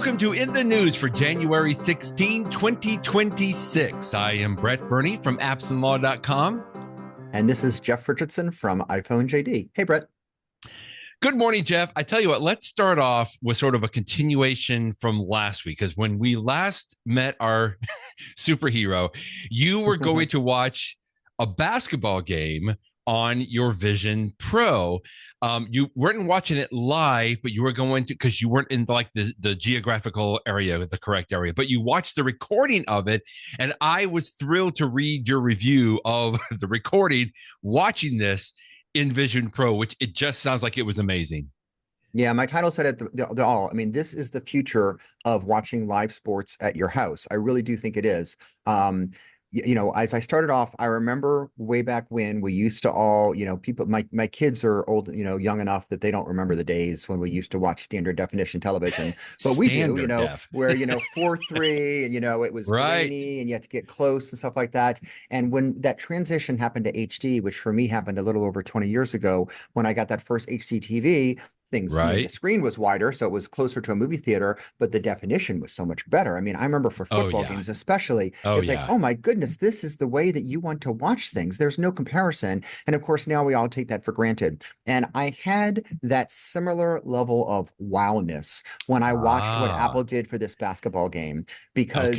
Welcome to In the News for January 16, 2026. I am Brett Burney from appsandlaw.com. And this is Jeff Richardson from iPhone JD. Hey, Brett. Good morning, Jeff. I tell you what, let's start off with sort of a continuation from last week, because when we last met our superhero, you were going to watch a basketball game on your Vision Pro. You weren't watching it live, but you were going to, because you weren't in like the geographical area, the correct area, but you watched the recording of it. And I was thrilled to read your review of the recording, watching this in Vision Pro, which it just sounds like it was amazing. Yeah, my title said it all. I mean, this is the future of watching live sports at your house. I really do think it is. As I started off, I remember way back when we used to all, people, my kids are old, young enough that they don't remember the days when we used to watch standard definition television, but we do, where, 4:3 and, it was grainy and you had to get close and stuff like that. And when that transition happened to HD, which for me happened a little over 20 years ago, when I got that first HD TV, the screen was wider, so it was closer to a movie theater, but the definition was so much better. I mean, I remember for football games especially, like, oh my goodness, this is the way that you want to watch things. There's no comparison. And of course, now we all take that for granted. And I had that similar level of wowness when I watched what Apple did for this basketball game, because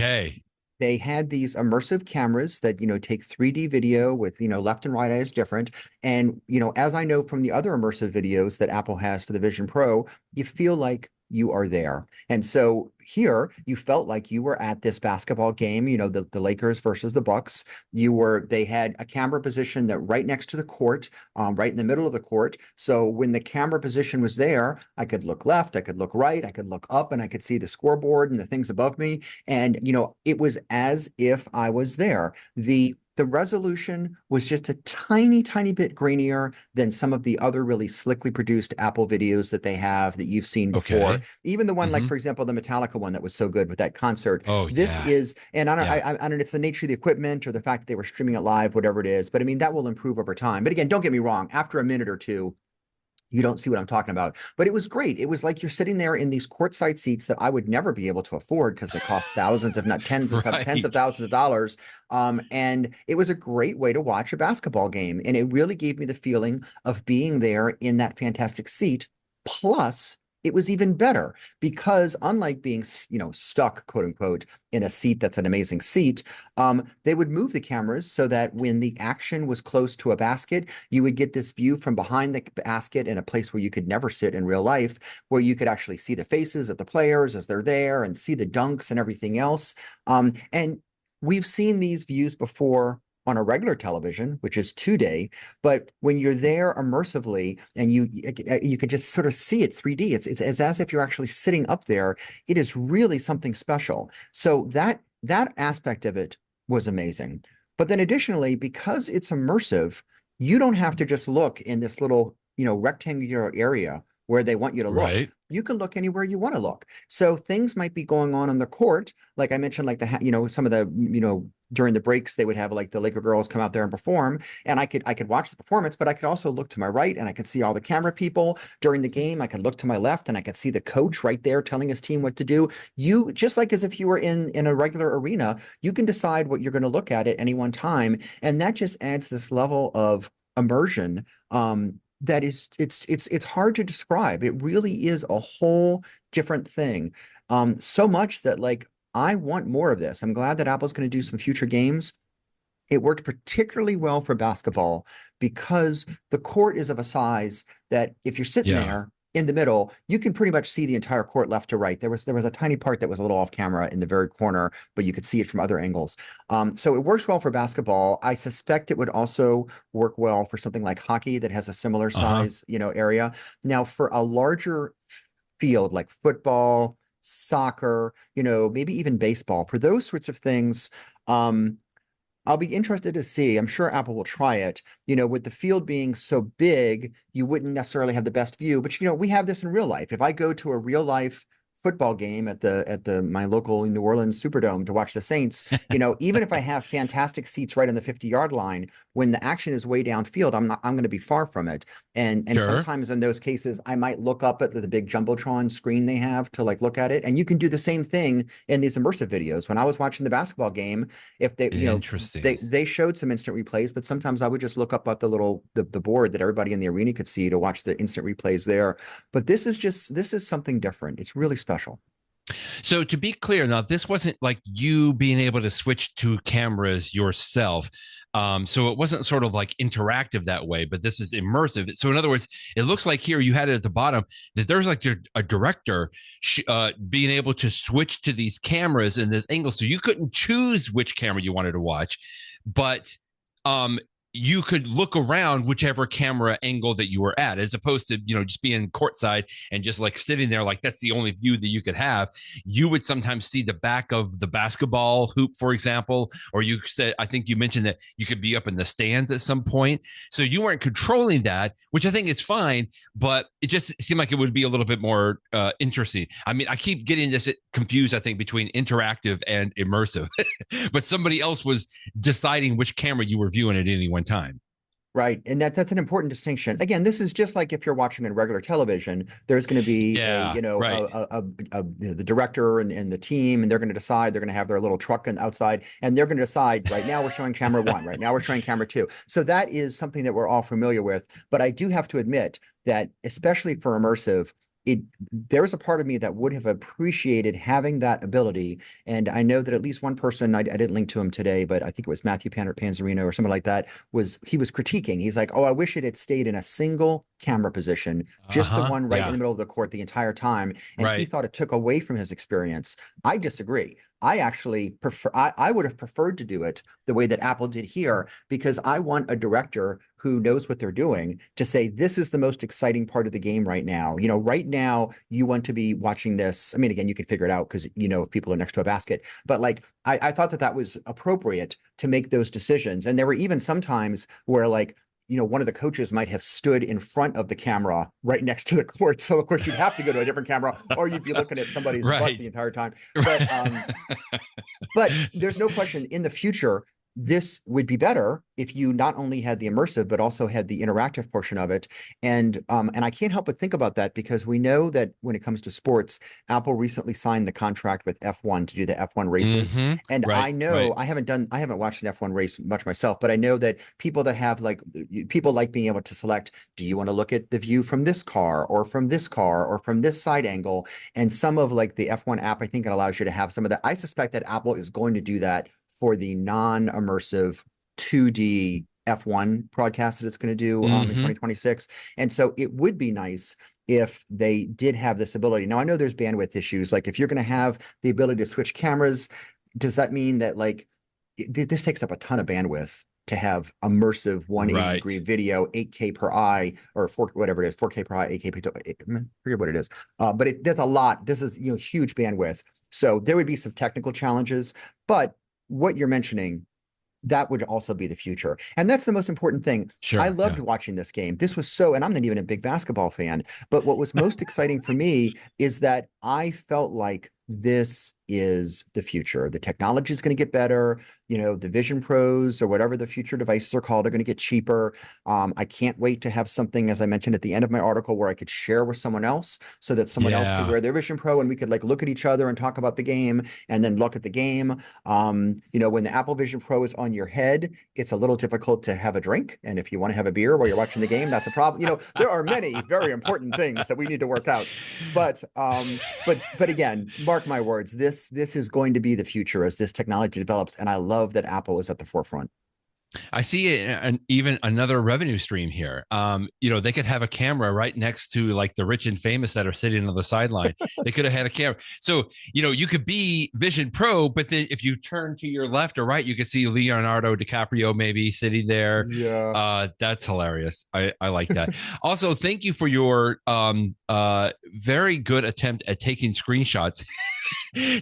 they had these immersive cameras that, take 3D video with, left and right eye is different. And, as I know from the other immersive videos that Apple has for the Vision Pro, you feel like you are there. And so here you felt like you were at this basketball game, the Lakers versus the Bucks. They had a camera position that right next to the court, right in the middle of the court. So when the camera position was there, I could look left, I could look right, I could look up, and I could see the scoreboard and the things above me. And, it was as if I was there. The resolution was just a tiny, tiny bit grainier than some of the other really slickly produced Apple videos that they have that you've seen before. Even the one, like, for example, the Metallica one that was so good with that concert. Is, and I don't know, it's the nature of the equipment or the fact that they were streaming it live, whatever it is. But I mean, that will improve over time. But again, don't get me wrong. After a minute or two, you don't see what I'm talking about. But it was great. It was like you're sitting there in these courtside seats that I would never be able to afford because they cost thousands, if not tens of thousands of dollars. And it was a great way to watch a basketball game. And it really gave me the feeling of being there in that fantastic seat. Plus, it was even better because unlike being, stuck, quote unquote, in a seat that's an amazing seat, they would move the cameras so that when the action was close to a basket, you would get this view from behind the basket in a place where you could never sit in real life, where you could actually see the faces of the players as they're there and see the dunks and everything else. And we've seen these views before on a regular television, which is 2D, but when you're there immersively and you can just sort of see it 3D, it's as if you're actually sitting up there. It is really something special. So that aspect of it was amazing. But then additionally, because it's immersive, you don't have to just look in this little, rectangular area where they want you to look. You can look anywhere you want to look. So things might be going on the court. Like I mentioned, like some of the, during the breaks, they would have like the Laker girls come out there and perform. And I could watch the performance, but I could also look to my right and I could see all the camera people during the game. I could look to my left and I could see the coach right there telling his team what to do. You just like as if you were in a regular arena, you can decide what you're going to look at any one time. And that just adds this level of immersion. That is, it's hard to describe. It really is a whole different thing. So much that like, I want more of this. I'm glad that Apple's going to do some future games. It worked particularly well for basketball because the court is of a size that if you're sitting there in the middle, you can pretty much see the entire court left to right. There was a tiny part that was a little off camera in the very corner, but you could see it from other angles. So it works well for basketball. I suspect it would also work well for something like hockey that has a similar size, area. Now for a larger field like football, soccer, maybe even baseball, for those sorts of things, I'll be interested to see. I'm sure Apple will try it. With the field being so big, you wouldn't necessarily have the best view, but we have this in real life. If I go to a real life football game at the my local New Orleans Superdome to watch the Saints, even if I have fantastic seats right on the 50-yard line, when the action is way downfield, I'm going to be far from it. And Sure. sometimes in those cases, I might look up at the big Jumbotron screen they have to like look at it. And you can do the same thing in these immersive videos. When I was watching the basketball game, if they, Interesting. they showed some instant replays, but sometimes I would just look up at the board that everybody in the arena could see to watch the instant replays there. But this is something different. It's really special. So to be clear, now this wasn't like you being able to switch to cameras yourself. So it wasn't sort of like interactive that way, but this is immersive. So in other words, it looks like here you had it at the bottom that there's like a director being able to switch to these cameras in this angle. So you couldn't choose which camera you wanted to watch, but you could look around whichever camera angle that you were at, as opposed to, just being courtside and just like sitting there, like that's the only view that you could have. You would sometimes see the back of the basketball hoop, for example, or I think you mentioned that you could be up in the stands at some point. So you weren't controlling that, which I think is fine, but it just seemed like it would be a little bit more interesting. I mean, I keep getting this confused, I think, between interactive and immersive, but somebody else was deciding which camera you were viewing at any one time. Right. And that's an important distinction. Again, this is just like if you're watching in regular television, there's going to be Yeah, right. the director and the team, and they're going to decide, they're going to have their little truck outside, and they're going to decide right now we're showing camera one, right now we're showing camera two. So that is something that we're all familiar with. But I do have to admit that, especially for immersive, there's a part of me that would have appreciated having that ability. And I know that at least one person, I didn't link to him today, but I think it was Matthew Panzarino or something like that, he was critiquing. He's like, oh, I wish it had stayed in a single camera position, just the one right in the Yeah, middle of the court the entire time. And he right. thought it took away from his experience. I disagree. I actually prefer, I would have preferred to do it the way that Apple did here, because I want a director who knows what they're doing to say, this is the most exciting part of the game right now. Right now you want to be watching this. I mean, again, you can figure it out because, if people are next to a basket, but like, I thought that was appropriate to make those decisions. And there were even some times where like, one of the coaches might have stood in front of the camera right next to the court. So of course you'd have to go to a different camera, or you'd be looking at somebody's butt the entire time. But there's no question in the future, this would be better if you not only had the immersive, but also had the interactive portion of it. And I can't help but think about that, because we know that when it comes to sports, Apple recently signed the contract with F1 to do the F1 races. And Right, I know right. I haven't watched an F1 race much myself, but I know that people like being able to select, do you want to look at the view from this car or from this car or from this side angle? And some of like the F1 app, I think it allows you to have some of that. I suspect that Apple is going to do that for the non-immersive 2D F1 broadcast that it's going to do in 2026. And so it would be nice if they did have this ability. Now, I know there's bandwidth issues. Like if you're going to have the ability to switch cameras, does that mean that like this takes up a ton of bandwidth to have immersive 180-degree video, 8K per eye, or 4, whatever it is, 4K per eye, 8K per eye, I forget what it is. But there's a lot. This is huge bandwidth. So there would be some technical challenges, but what you're mentioning, that would also be the future. And that's the most important thing. Sure. I loved watching this game. This was and I'm not even a big basketball fan, but what was most exciting for me is that I felt like this is the future. The technology is going to get better. The Vision Pros or whatever the future devices are called are going to get cheaper. I can't wait to have something, as I mentioned at the end of my article, where I could share with someone else so that someone else could wear their Vision Pro and we could like look at each other and talk about the game and then look at the game. When the Apple Vision Pro is on your head, it's a little difficult to have a drink. And if you want to have a beer while you're watching the game, that's a problem. There are many very important things that we need to work out. But again, mark my words, this is going to be the future as this technology develops. And I love that Apple is at the forefront. I see even another revenue stream here. They could have a camera right next to like the rich and famous that are sitting on the sideline. They could have had a camera. So, you could be Vision Pro, but then if you turn to your left or right, you could see Leonardo DiCaprio maybe sitting there. Yeah. That's hilarious. I like that. Also, thank you for your very good attempt at taking screenshots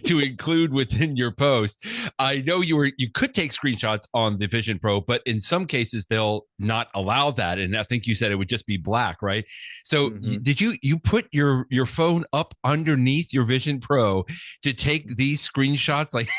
to include within your post. I know you could take screenshots on the Vision Pro, Pro, but in some cases they'll not allow that. And I think you said it would just be black, right? So Mhm. did you put your phone up underneath your Vision Pro to take these screenshots? Like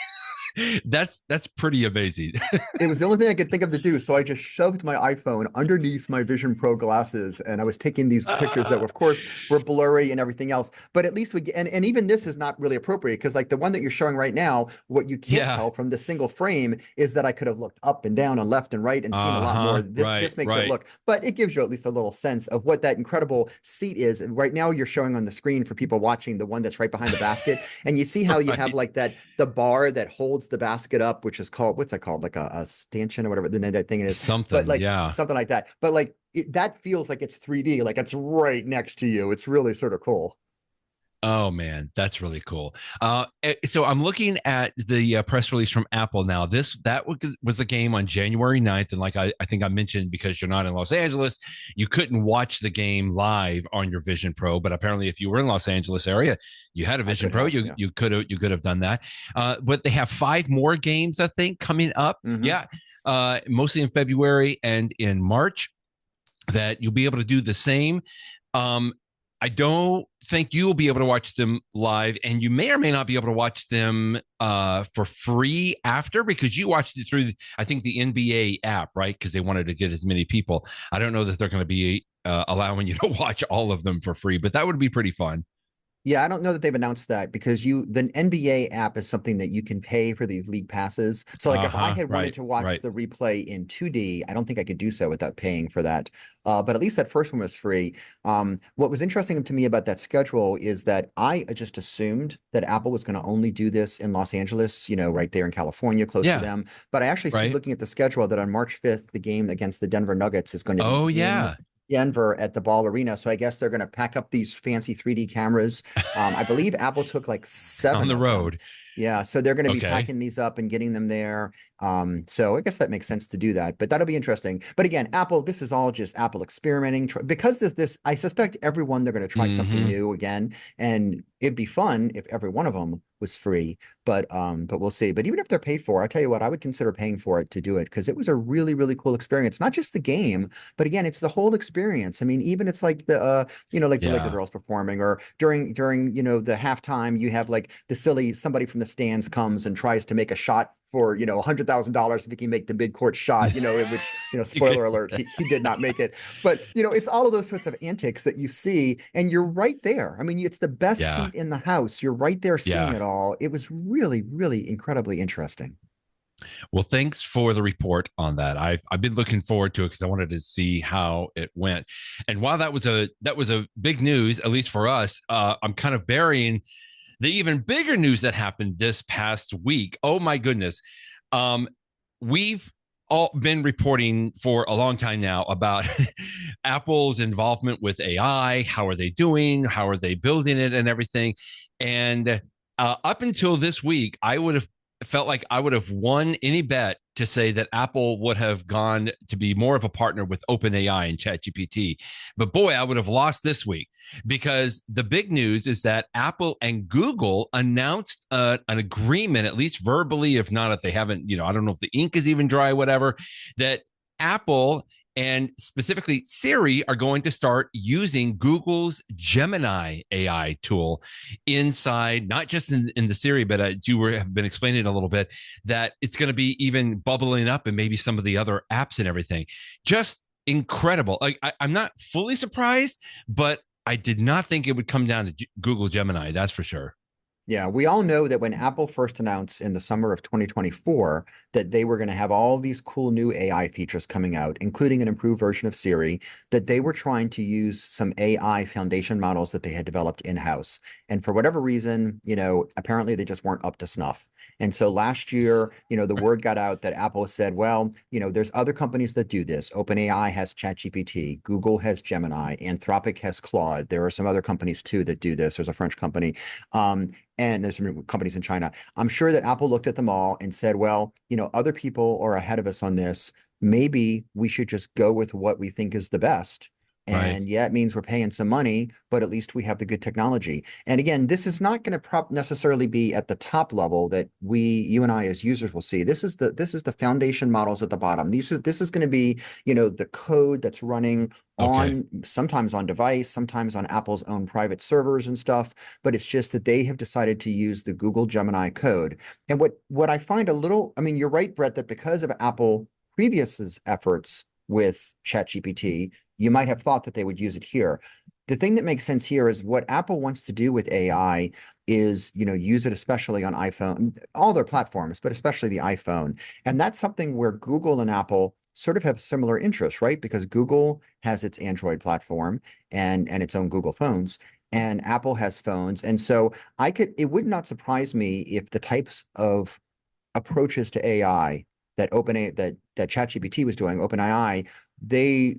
that's pretty amazing. It was the only thing I could think of to do. So I just shoved my iPhone underneath my Vision Pro glasses and I was taking these pictures that, of course, were blurry and everything else. But at least and even this is not really appropriate because, like, the one that you're showing right now, what you can't Yeah. tell from the single frame is that I could have looked up and down and left and right and seen a lot more. Right, This makes it right. look, but it gives you at least a little sense of what that incredible seat is. And right now you're showing on the screen for people watching the one that's right behind the basket. And you see how you have Right. like the bar that holds the basket up, which is called, what's that called? Like a stanchion or whatever the name of that thing is, but Something, like yeah. something like that. But like that feels like it's 3D, like it's right next to you. It's really sort of cool. Oh man, that's really cool. So I'm looking at the press release from Apple now. That was a game on January 9th, and like I think I mentioned, because you're not in Los Angeles, you couldn't watch the game live on your Vision Pro. But apparently, if you were in Los Angeles area, you had a I Vision could Pro, have, you yeah. you could have done that. But they have 5 more games, I think, coming up. Hmm. Yeah, mostly in February and in March, that you'll be able to do the same. Um, I don't think you'll be able to watch them live, and you may or may not be able to watch them for free after, because you watched it through, I think, the NBA app, right? Because they wanted to get as many people. I don't know that they're going to be allowing you to watch all of them for free, but that would be pretty fun. Yeah, I don't know that they've announced that because the NBA app is something that you can pay for these league passes. So like if I had wanted Right, to watch right. the replay in 2D, I don't think I could do so without paying for that. But at least that first one was free. What was interesting to me about that schedule is that I just assumed that Apple was going to only do this in Los Angeles, right there in California, close to Yeah, them. But I actually see, right. looking at the schedule, that on March 5th, the game against the Denver Nuggets is going to be Oh in yeah, Denver at the Ball Arena. So I guess they're going to pack up these fancy 3D cameras. I believe Apple took like on 7 the of them. road. Yeah, so they're going to be Okay. packing these up and getting them there. So I guess that makes sense to do that, but that'll be interesting. But again, Apple, this is all just Apple experimenting because this, I suspect everyone, they're going to try something Hmm. new again, and it'd be fun if every one of them was free. But we'll see. But even if they're paid for, I tell you what, I would consider paying for it to do it because it was a really, really cool experience. Not just the game, but again, it's the whole experience. I mean, even it's like like the Laker Yeah. girls performing, or during the halftime, you have like the silly somebody from the stands comes and tries to make a shot for $100,000 if he can make the big court shot, in which, You could, spoiler alert, he did not make it. But it's all of those sorts of antics that you see, and you're right there. I mean, it's the best yeah, seat in the house. You're right there seeing yeah. it all. It was really, really incredibly interesting. Well, thanks for the report on that. I've been looking forward to it because I wanted to see how it went. And while that was a big news, at least for us, I'm kind of burying the even bigger news that happened this past week. Oh my goodness. Um, we've all been reporting for a long time now about Apple's involvement with AI. How are they doing? How are they building it and everything? And up until this week, I would have felt like I would have won any bet to say that Apple would have gone to be more of a partner with OpenAI and ChatGPT. But boy, I would have lost this week, because the big news is that Apple and Google announced an agreement, at least verbally, if not, if they haven't, I don't know if the ink is even dry, whatever, that Apple and specifically Siri are going to start using Google's Gemini AI tool inside, not just in the Siri, but as have been explaining a little bit, that it's going to be even bubbling up and maybe some of the other apps and everything. Just incredible. Like I'm not fully surprised, but I did not think it would come down to Google Gemini. That's for sure. Yeah, we all know that when Apple first announced in the summer of 2024 that they were going to have all these cool new AI features coming out, including an improved version of Siri, that they were trying to use some AI foundation models that they had developed in-house. And for whatever reason, apparently they just weren't up to snuff. And so last year, the word got out that Apple said, well, there's other companies that do this. OpenAI has ChatGPT, Google has Gemini, Anthropic has Claude. There are some other companies too that do this. There's a French company. And there's some companies in China. I'm sure that Apple looked at them all and said, well, other people are ahead of us on this. Maybe we should just go with what we think is the best. Right. And yeah, it means we're paying some money, but at least we have the good technology. And again, this is not going to necessarily be at the top level that you and I as users will see. This is the foundation models at the bottom. This is going to be, the code that's running Okay. on sometimes on device, sometimes on Apple's own private servers and stuff. But it's just that they have decided to use the Google Gemini code. And what I find a little, I mean, you're right, Brett, that because of Apple previous efforts with ChatGPT, you might have thought that they would use it here. The thing that makes sense here is what Apple wants to do with AI is, use it especially on iPhone, all their platforms, but especially the iPhone. And that's something where Google and Apple sort of have similar interests, right? Because Google has its Android platform and its own Google phones, and Apple has phones. And so it would not surprise me if the types of approaches to AI that ChatGPT was doing, OpenAI, they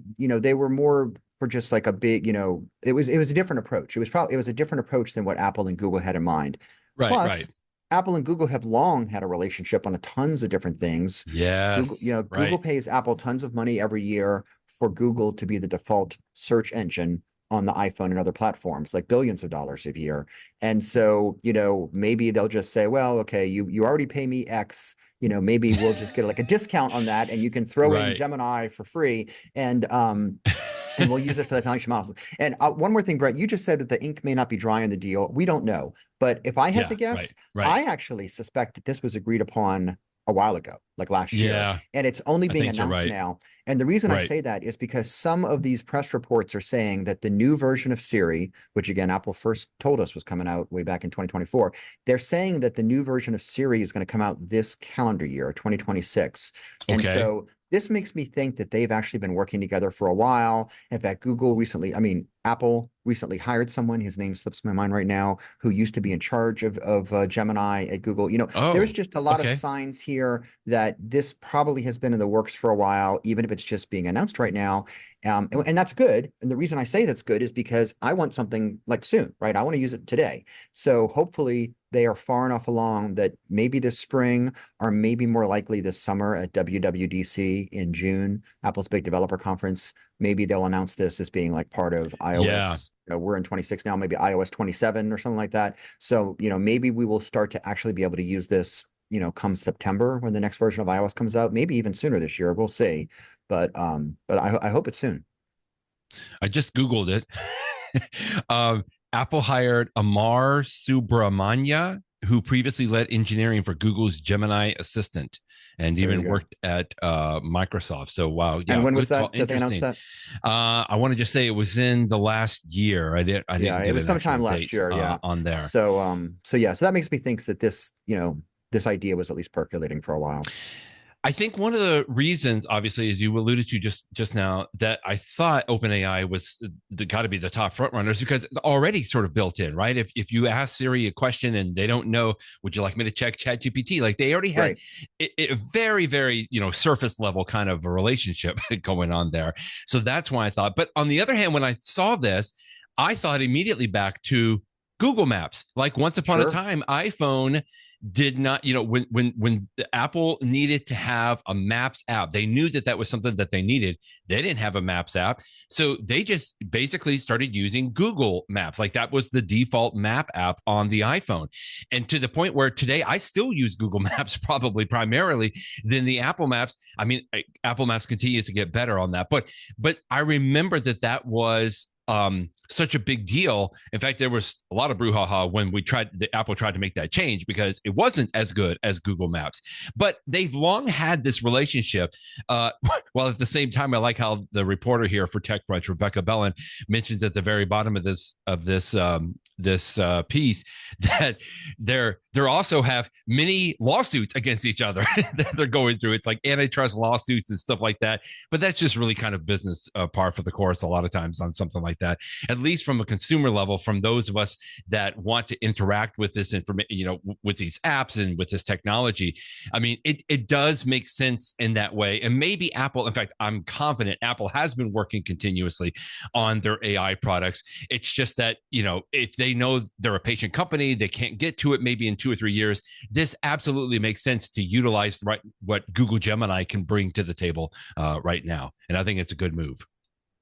were more for just like a big, it was a different approach. It was a different approach than what Apple and Google had in mind. Right. Right. Plus, Apple and Google have long had a relationship on tons of different things. Yes. Google Right. pays Apple tons of money every year for Google to be the default search engine on the iPhone and other platforms, like billions of dollars a year. And so, maybe they'll just say, well, okay, you already pay me X, maybe we'll just get like a discount on that and you can throw in Right. Gemini for free. And we'll use it for the foundation models. And one more thing, Brett, you just said that the ink may not be dry on the deal. We don't know. But if I had Yeah. to guess, Right. Right. I actually suspect that this was agreed upon a while ago, like last year. Yeah. And it's only I being think you're announced right. now. And the reason I Right. say that is because some of these press reports are saying that the new version of Siri, which again, Apple first told us was coming out way back in 2024, they're saying that the new version of Siri is going to come out this calendar year, 2026. And Okay. so this makes me think that they've actually been working together for a while. In fact, Apple recently hired someone, his name slips my mind right now, who used to be in charge of Gemini at Google. There's Oh, just a lot of okay. signs here that this probably has been in the works for a while, even if it's just being announced right now. And that's good. And the reason I say that's good is because I want something like soon, right? I want to use it today. So hopefully they are far enough along that maybe this spring or maybe more likely this summer at WWDC in June, Apple's big developer conference, maybe they'll announce this as being like part of Yeah. iOS. We're in 26 now, maybe iOS 27 or something like that. So, maybe we will start to actually be able to use this, come September when the next version of iOS comes out, maybe even sooner this year. We'll see. But I hope it's soon. I just Googled it. Apple hired Amar Subramanya, who previously led engineering for Google's Gemini Assistant and There you even go. worked at Microsoft. So, wow. And Yeah. when was Good call. that they announced Interesting. that? I want to just say it was in the last year. I Yeah, didn't it get was an actual sometime last date year. Yeah. on there. So that makes me think that this idea was at least percolating for a while. I think one of the reasons, obviously, as you alluded to just now, that I thought OpenAI was got to be the top front runners because it's already sort of built in, right? If you ask Siri a question and they don't know, would you like me to check ChatGPT? Like they already had Right. a very, very surface level kind of a relationship going on there. So that's why I thought. But on the other hand, when I saw this, I thought immediately back to Google Maps. Like once upon a Sure. time, iPhone did not, when the Apple needed to have a Maps app, they knew that was something that they needed. They didn't have a Maps app, so they just basically started using Google Maps. Like that was the default map app on the iPhone, and to the point where today I still use Google Maps probably primarily than the Apple Maps. I mean, Apple Maps continues to get better on that, but I remember that was such a big deal. In fact, there was a lot of brouhaha when Apple tried to make that change because it wasn't as good as Google Maps. But they've long had this relationship. While at the same time, I like how the reporter here for TechCrunch, Rebecca Bellan, mentions at the very bottom of this piece that they're also have many lawsuits against each other that they're going through. It's like antitrust lawsuits and stuff like that. But that's just really kind of business par for the course a lot of times on something like that. At least from a consumer level, from those of us that want to interact with this information, with these apps and with this technology. I mean, it does make sense in that way. And maybe Apple, in fact, I'm confident Apple has been working continuously on their AI products. It's just that, if they know they're a patient company, they can't get to it maybe in 2 or 3 years. This absolutely makes sense to utilize what Google Gemini can bring to the table right now. And I think it's a good move.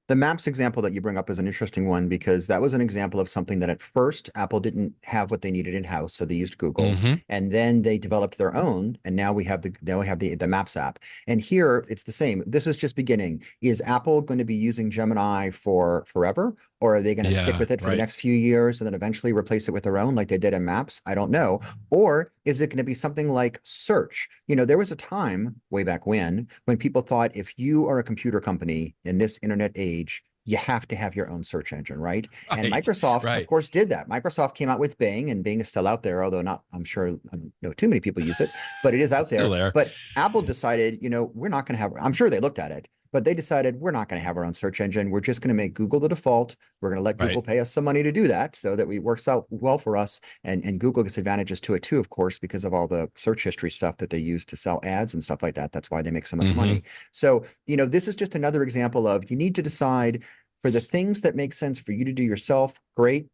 The Maps example that you bring up is an interesting one because that was an example of something that at first Apple didn't have what they needed in-house, so they used Google, Hmm. and then they developed their own, and now we have the Maps app. And here it's the same. This is just beginning. Is Apple going to be using Gemini for forever, or are they going to stick Yeah, with it for the right. next few years and then eventually replace it with their own like they did in Maps? I don't know. Or is it going to be something like search? There was a time way back when people thought if you are a computer company in this internet age, you have to have your own search engine, right? And Right, Microsoft, of right. course, did that. Microsoft came out with Bing, and Bing is still out there, although not, I'm sure, I don't know too many people use it, but it is It's out still there. there. But Apple decided, we're not going to have, I'm sure they looked at it, but they decided we're not going to have our own search engine. We're just going to make Google the default. We're going to let Google Right. pay us some money to do that so that it works out well for us. And Google gets advantages to it too, of course, because of all the search history stuff that they use to sell ads and stuff like that. That's why they make so much Hmm. money. So, this is just another example of you need to decide for the things that make sense for you to do yourself, great.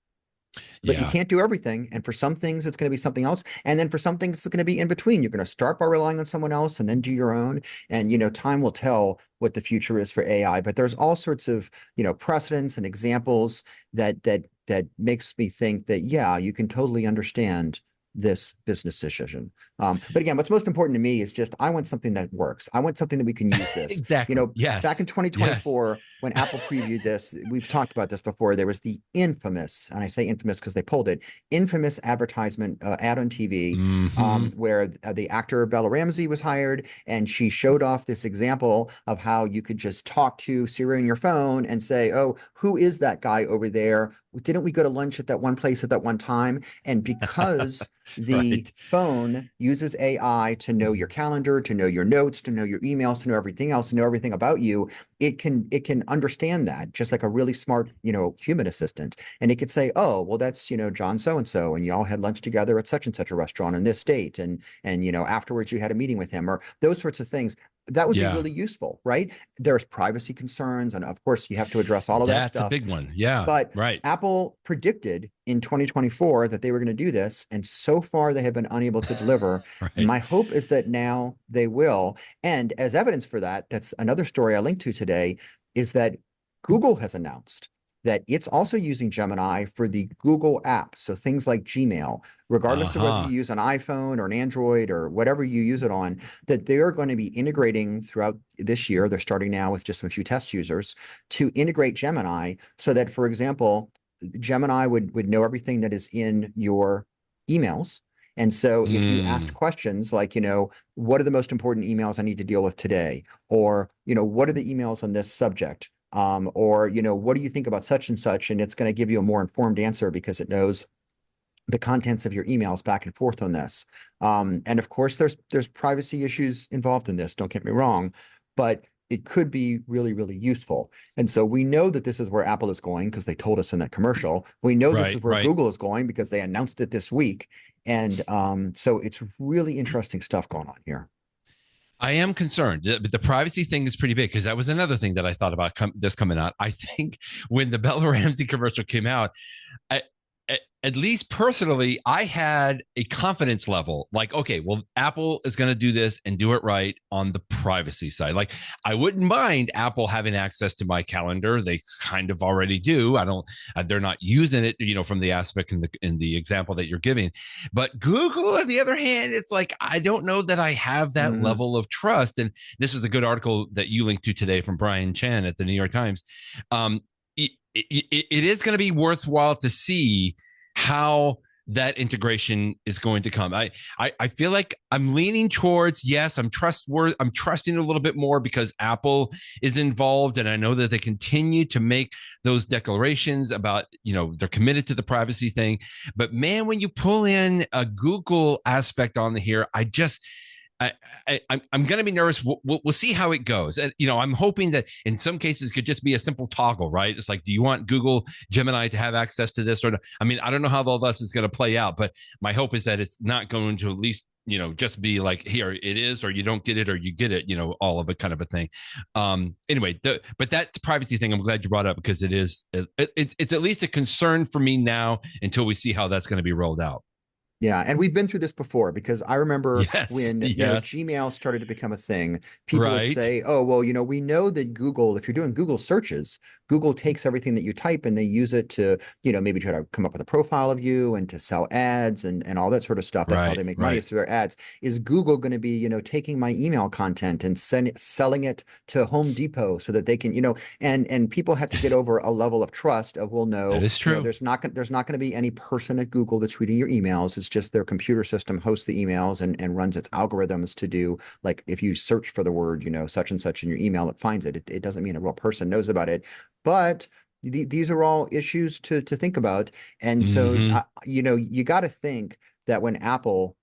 But you Yeah. can't do everything. And for some things, it's going to be something else. And then for some things, it's going to be in between. You're going to start by relying on someone else and then do your own. And, time will tell what the future is for AI. But there's all sorts of, precedents and examples that makes me think that, yeah, you can totally understand this business decision. But again, what's most important to me is just I want something that works. I want something that we can use this. Exactly. Back in Yes. Yes. 2024, when Apple previewed this, we've talked about this before. There was the infamous, and I say infamous because they pulled it, infamous advertisement ad on TV, Hmm. where the actor Bella Ramsey was hired, and she showed off this example of how you could just talk to Siri on your phone and say, "Oh, who is that guy over there? Didn't we go to lunch at that one place at that one time?" And because the Right. phone uses AI to know your calendar, to know your notes, to know your emails, to know everything else, to know everything about you. It can understand that just like a really smart, human assistant. And it could say, oh, well, that's, John so and so, and y'all had lunch together at such and such a restaurant in this state. And afterwards you had a meeting with him, or those sorts of things. That would be Yeah. really useful, right? There's privacy concerns, and of course you have to address all of that That's a stuff. big one. Yeah. But Right. Apple predicted in 2024 that they were going to do this, and so far they have been unable to deliver. Right. My hope is that now they will. And as evidence for that, that's another story I linked to today, is that Google has announced that it's also using Gemini for the Google app. So things like Gmail, regardless of whether you Uh-huh. use an iPhone or an Android or whatever you use it on, that they are going to be integrating throughout this year. They're starting now with just a few test users to integrate Gemini so that, for example, Gemini would know everything that is in your emails. And so if you asked Mm. questions like, what are the most important emails I need to deal with today? Or, what are the emails on this subject? Or, what do you think about such and such? And it's going to give you a more informed answer because it knows the contents of your emails back and forth on this. And of course, there's privacy issues involved in this. Don't get me wrong, but it could be really, really useful. And so we know that this is where Apple is going because they told us in that commercial. We know this Right. is where Right. Google is going because they announced it this week. And so it's really interesting stuff going on here. I am concerned, but the privacy thing is pretty big because that was another thing that I thought about this coming out. I think when the Bella Ramsey commercial came out, I, at least personally, I had a confidence level like, okay, well, Apple is going to do this and do it right on the privacy side. Like, I wouldn't mind Apple having access to my calendar. They kind of already do. I don't, they're not using it, from the aspect in the example that you're giving. But Google, on the other hand, it's like, I don't know that I have that Mhm. level of trust. And this is a good article that you linked to today from Brian Chen at the New York Times. Um, it is going to be worthwhile to see how that integration is going to come. I feel like I'm leaning towards, yes, I'm trusting a little bit more because Apple is involved, and I know that they continue to make those declarations about, they're committed to the privacy thing. But man, when you pull in a Google aspect on here, I'm going to be nervous. We'll see how it goes. And, I'm hoping that in some cases it could just be a simple toggle, right? It's like, do you want Google Gemini to have access to this or not? I mean, I don't know how all this is going to play out, but my hope is that it's not going to at least, just be like, here it is, or you don't get it, or you get it, all of it kind of a thing. Anyway, but that privacy thing, I'm glad you brought up because it's at least a concern for me now until we see how that's going to be rolled out. Yeah, and we've been through this before because I remember Yes. when, Yes. Gmail started to become a thing, people would Right. say, "Oh, well, we know that Google, if you're doing Google searches, Google takes everything that you type and they use it to, maybe try to come up with a profile of you and to sell ads and all that sort of stuff. That's how they make money, is through their ads. Is Google going to be, taking my email content and selling it to Home Depot so that they can, and people have to get over a level of trust of, well, no, That is true. there's not going to be any person at Google that's reading your emails. It's just their computer system hosts the emails and runs its algorithms to do, like, if you search for the word, such and such in your email, it finds it. It doesn't mean a real person knows about it, but these are all issues to think about. And so, you got to think that when Apple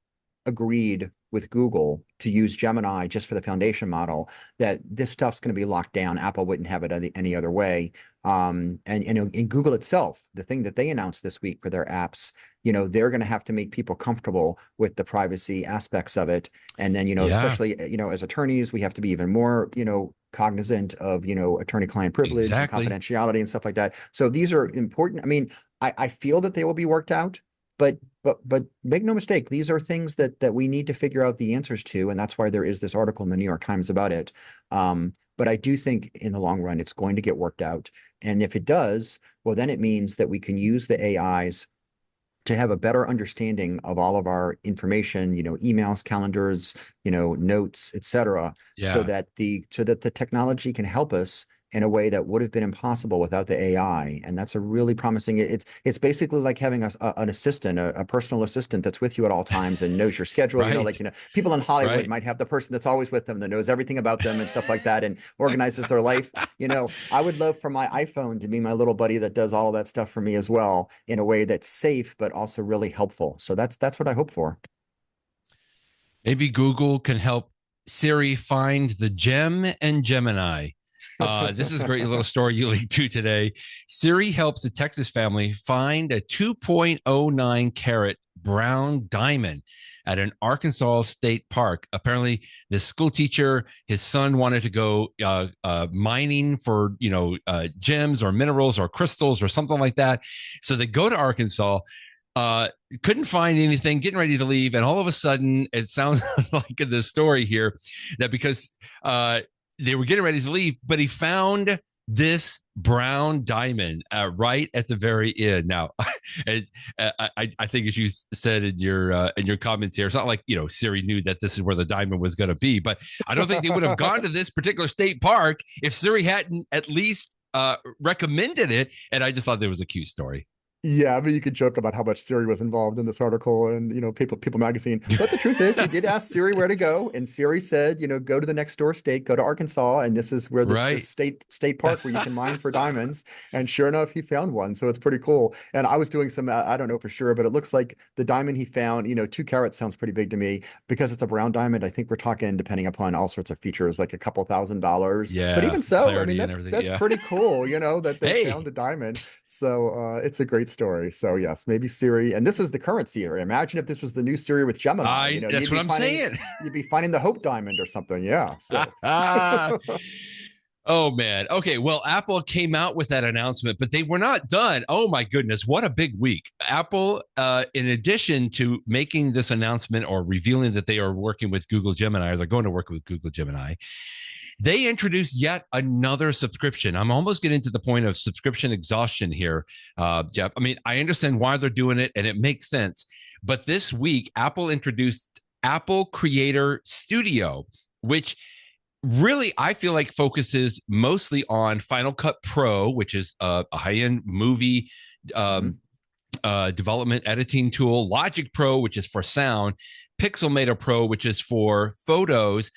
agreed with Google to use Gemini just for the foundation model, that this stuff's going to be locked down. Apple wouldn't have it any other way. And in Google itself, the thing that they announced this week for their apps, they're going to have to make people comfortable with the privacy aspects of it. And then, especially, as attorneys, we have to be even more, cognizant of, attorney-client privilege and confidentiality and stuff like that. So these are important. I mean, I feel that they will be worked out, but make no mistake, these are things that we need to figure out the answers to, and that's why there is this article in the New York Times about it. But I do think in the long run, it's going to get worked out. And if it does, well, then it means that we can use the AIs to have a better understanding of all of our information, emails, calendars, notes, etc., so that the technology can help us in a way that would have been impossible without the AI. And that's a really promising, it's basically like having an assistant, a personal assistant that's with you at all times and knows your schedule. People in Hollywood might have the person that's always with them that knows everything about them and stuff like that and organizes their life. I would love for my iPhone to be my little buddy that does all of that stuff for me as well, in a way that's safe, but also really helpful. So that's what I hope for. Maybe Google can help Siri find the gem and Gemini. This is a great little story you linked to today. Siri helps a Texas family find a 2.09 carat brown diamond at an Arkansas state park. Apparently, the school teacher, his son wanted to go mining for, gems or minerals or crystals or something like that. So they go to Arkansas. Couldn't find anything, getting ready to leave. And all of a sudden, it sounds like in the story here that because they were getting ready to leave, but he found this brown diamond right at the very end. Now, I think, as you said in your comments here, it's not like Siri knew that this is where the diamond was going to be. But I don't think they would have gone to this particular state park if Siri hadn't at least recommended it. And I just thought there was a cute story. Yeah, I mean, you could joke about how much Siri was involved in this article and, People Magazine. But the truth is, he did ask Siri where to go. And Siri said, go to the next door state, go to Arkansas. And this is where this state park where you can mine for diamonds. And sure enough, he found one. So it's pretty cool. And I was doing some, I don't know for sure, but it looks like the diamond he found, 2 carats sounds pretty big to me. Because it's a brown diamond, I think we're talking, depending upon all sorts of features, like a couple $1,000s. Yeah. But even so, I mean, that's pretty cool, that they found a diamond. So it's a great story. So yes, maybe Siri, and this was the current Siri. Imagine if this was the new Siri with Gemini. That's what I'm saying. You'd be finding the Hope Diamond or something. Yeah. So. Oh man. Okay. Well, Apple came out with that announcement, but they were not done. Oh my goodness, what a big week! Apple, in addition to making this announcement or revealing that they are working with Google Gemini, or they're going to work with Google Gemini, they introduced yet another subscription. I'm almost getting to the point of subscription exhaustion here, Jeff. I mean, I understand why they're doing it, and it makes sense. But this week, Apple introduced Apple Creator Studio, which really, I feel like, focuses mostly on Final Cut Pro, which is a high-end movie development editing tool, Logic Pro, which is for sound, Pixelmator Pro, which is for photos.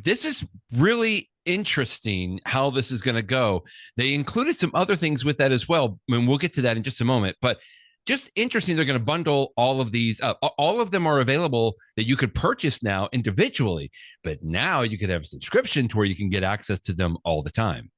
This is really interesting how this is going to go. They included some other things with that as well, and we'll get to that in just a moment. But just interesting, they're going to bundle all of these up. All of them are available that you could purchase now individually, but now you could have a subscription to where you can get access to them all the time.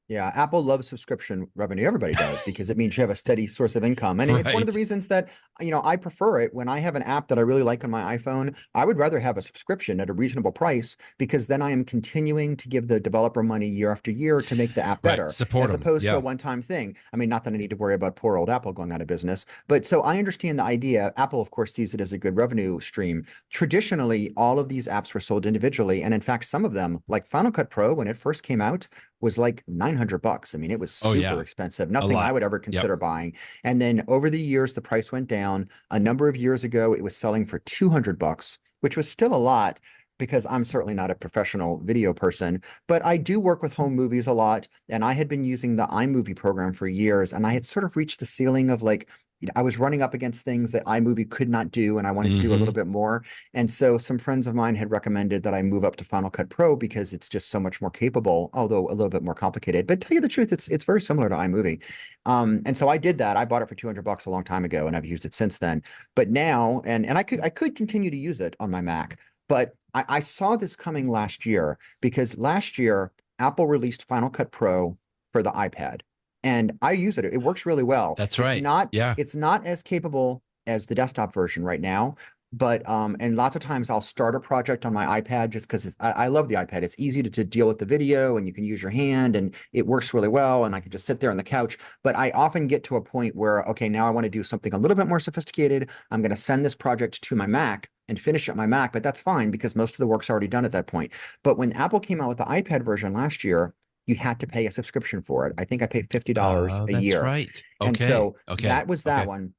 Yeah, Apple loves subscription revenue. Everybody does, because it means you have a steady source of income. And it's one of the reasons that, I prefer it. When I have an app that I really like on my iPhone, I would rather have a subscription at a reasonable price, because then I am continuing to give the developer money year after year to make the app better, support as opposed to a one-time thing. I mean, not that I need to worry about poor old Apple going out of business, but so I understand the idea. Apple, of course, sees it as a good revenue stream. Traditionally, all of these apps were sold individually. And in fact, some of them, like Final Cut Pro, when it first came out, was like $900. I mean, it was Oh super yeah, expensive. a Nothing I lot. would ever Yep. consider buying. And then over the years, the price went down. A number of years ago, it was selling for $200, which was still a lot because I'm certainly not a professional video person, but I do work with home movies a lot. And I had been using the iMovie program for years, and I had sort of reached the ceiling of like, I was running up against things that iMovie could not do, and I wanted to do a little Hmm. bit more. And so some friends of mine had recommended that I move up to Final Cut Pro because it's just so much more capable, although a little bit more complicated. But tell you the truth, it's very similar to iMovie. And so I did that. I bought it for $200 a long time ago, and I've used it since then. But now, and I could continue to use it on my Mac, but I saw this coming last year because last year Apple released Final Cut Pro for the iPad. And I use it. It works really well. That's It's right. not Yeah. it's not as capable as the desktop version right now, but and lots of times I'll start a project on my iPad just because I love the iPad. It's easy to deal with the video and you can use your hand and it works really well and I can just sit there on the couch. But I often get to a point where, okay, now I want to do something a little bit more sophisticated. I'm going to send this project to my Mac and finish it on my Mac, but that's fine because most of the work's already done at that point. But when Apple came out with the iPad version last year, you had to pay a subscription for it. I think I paid $50 Oh, a that's year. right. And Okay. so Okay. that was that Okay. one.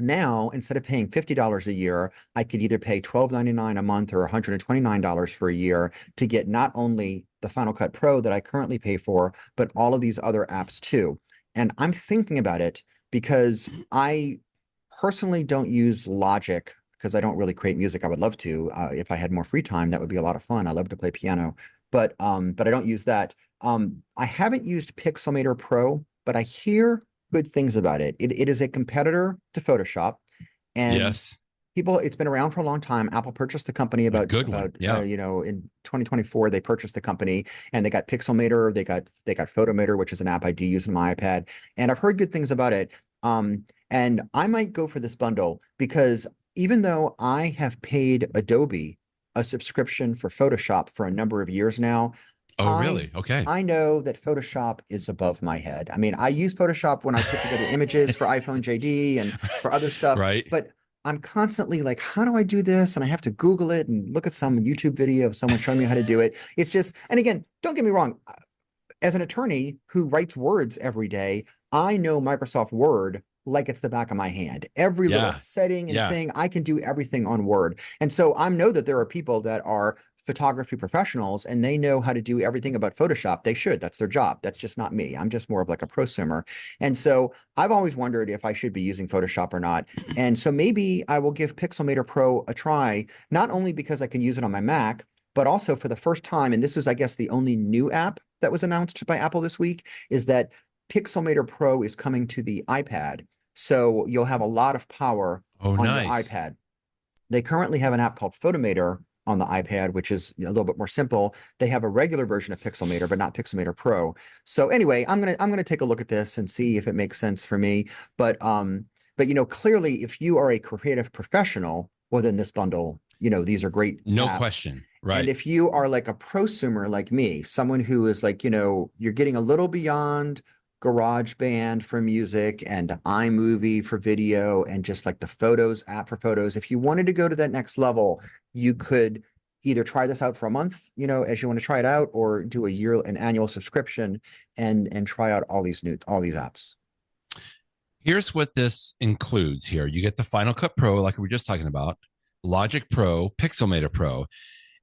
Now, instead of paying $50 a year, I could either pay $12.99 a month or $129 for a year to get not only the Final Cut Pro that I currently pay for, but all of these other apps too. And I'm thinking about it because I personally don't use Logic because I don't really create music. I would love to. If I had more free time, that would be a lot of fun. I love to play piano, but I don't use that. I haven't used Pixelmator Pro, but I hear good things about it. It is a competitor to Photoshop, and Yes. people. It's been around for a long time. Apple purchased the company A about good one. about Yeah. in 2024. They purchased the company, and they got Pixelmator. They got Photomator, which is an app I do use on my iPad, and I've heard good things about it. And I might go for this bundle because even though I have paid Adobe a subscription for Photoshop for a number of years now, Oh, I really? Okay. I know that Photoshop is above my head. I mean, I use Photoshop when I put together images for iPhone JD and for other stuff, Right. but I'm constantly like, how do I do this? And I have to Google it and look at some YouTube video of someone showing me how to do it. It's just, and again, don't get me wrong, as an attorney who writes words every day, I know Microsoft Word like it's the back of my hand. Every little Yeah. setting and Yeah. thing, I can do everything on Word. And so I know that there are people that are photography professionals and they know how to do everything about Photoshop. They should. That's their job. That's just not me. I'm just more of like a prosumer. And so I've always wondered if I should be using Photoshop or not. And so maybe I will give Pixelmator Pro a try, not only because I can use it on my Mac, but also for the first time, and this is, I guess, the only new app that was announced by Apple this week, is that Pixelmator Pro is coming to the iPad. So you'll have a lot of power Oh, on your nice. iPad. They currently have an app called Photomator on the iPad, which is a little bit more simple. They have a regular version of Pixelmator, but not Pixelmator Pro. So anyway, I'm gonna take a look at this and see if it makes sense for me. But clearly, if you are a creative professional, well, then this bundle, these are great No apps. question. And Right. if you are like a prosumer like me, someone who is like, you're getting a little beyond GarageBand for music and iMovie for video and just like the Photos app for photos. If you wanted to go to that next level, you could either try this out for a month, as you want to try it out, or do an annual subscription and try out all these apps. Here's what this includes here. You get the Final Cut Pro, like we were just talking about, Logic Pro, Pixelmator Pro,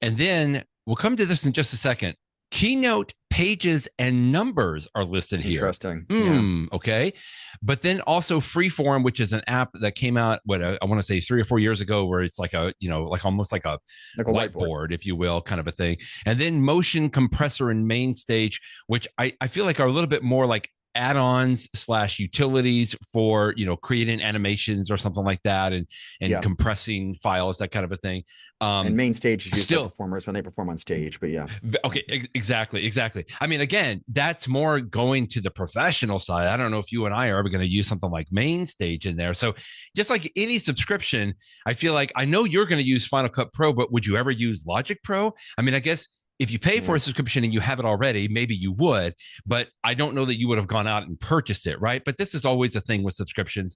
and then we'll come to this in just a second. Keynote pages and numbers are listed here. Interesting. Yeah. Okay. But then also Freeform, which is an app that came out, I want to say 3 or 4 years ago, where it's like like almost like a Like a whiteboard. whiteboard, if you will, kind of a thing. And then Motion Compressor and Main Stage, which I feel like are a little bit more like add-ons slash utilities for creating animations or something like that, and Yeah. compressing files, that kind of a thing. And main stage is used by Still, performers when they perform on stage, but yeah. okay, exactly. I mean, again, that's more going to the professional side. I don't know if you and I are ever going to use something like main stage in there. So just like any subscription, I feel like, I know you're going to use Final Cut Pro, but would you ever use Logic Pro? I mean, I guess if you pay for a subscription and you have it already, maybe you would, but I don't know that you would have gone out and purchased it, right? But this is always a thing with subscriptions.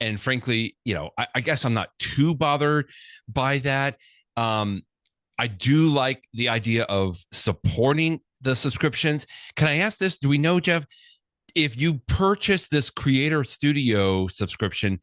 And frankly, I guess I'm not too bothered by that. I do like the idea of supporting the subscriptions. Can I ask this? Do we know, Jeff, if you purchase this Creator Studio subscription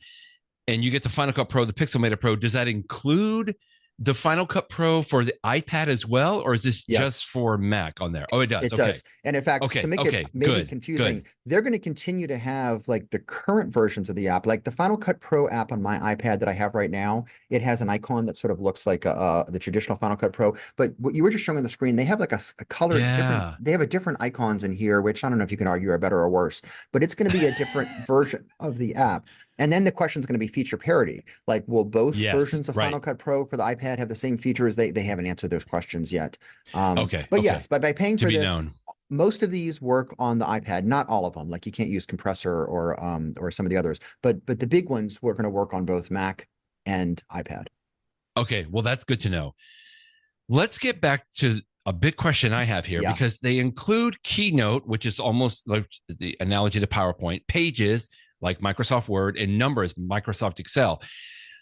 and you get the Final Cut Pro, the Pixelmator Pro, does that include the Final Cut Pro for the iPad as well, or is this Yes. just for Mac on there? Oh, it does. It Okay. does. And in fact, Okay. to make Okay. it maybe Good. confusing, Good. they're going to continue to have like the current versions of the app, like the Final Cut Pro app on my iPad that I have right now. It has an icon that sort of looks like the traditional Final Cut Pro. But what you were just showing on the screen, they have like a colored different. Yeah. They have a different icons in here, which I don't know if you can argue are better or worse, but it's going to be a different version of the app. And then the question is going to be feature parity. Like, will both Yes, versions of right. Final Cut Pro for the iPad have the same features? They haven't answered those questions yet. Okay. But Okay. yes, by paying To for be this, known. most of these work on the iPad, not all of them. Like you can't use compressor or some of the others, but the big ones we're going to work on both Mac and iPad. Okay. Well, that's good to know. Let's get back to a big question I have here, Yeah. because they include Keynote, which is almost like the analogy to PowerPoint, Pages like Microsoft Word, and Numbers, Microsoft Excel.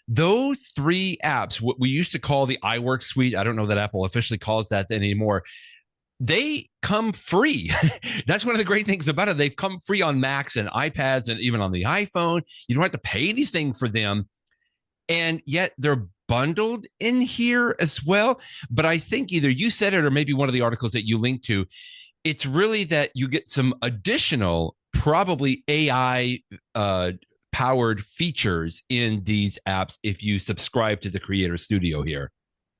Those three apps, what we used to call the iWork suite, I don't know that Apple officially calls that anymore. They come free. That's one of the great things about it. They've come free on Macs and iPads and even on the iPhone. You don't have to pay anything for them. And yet they're bundled in here as well. But I think either you said it or maybe one of the articles that you linked to, it's really that you get some additional, probably AI powered features in these apps if you subscribe to the Creator Studio here.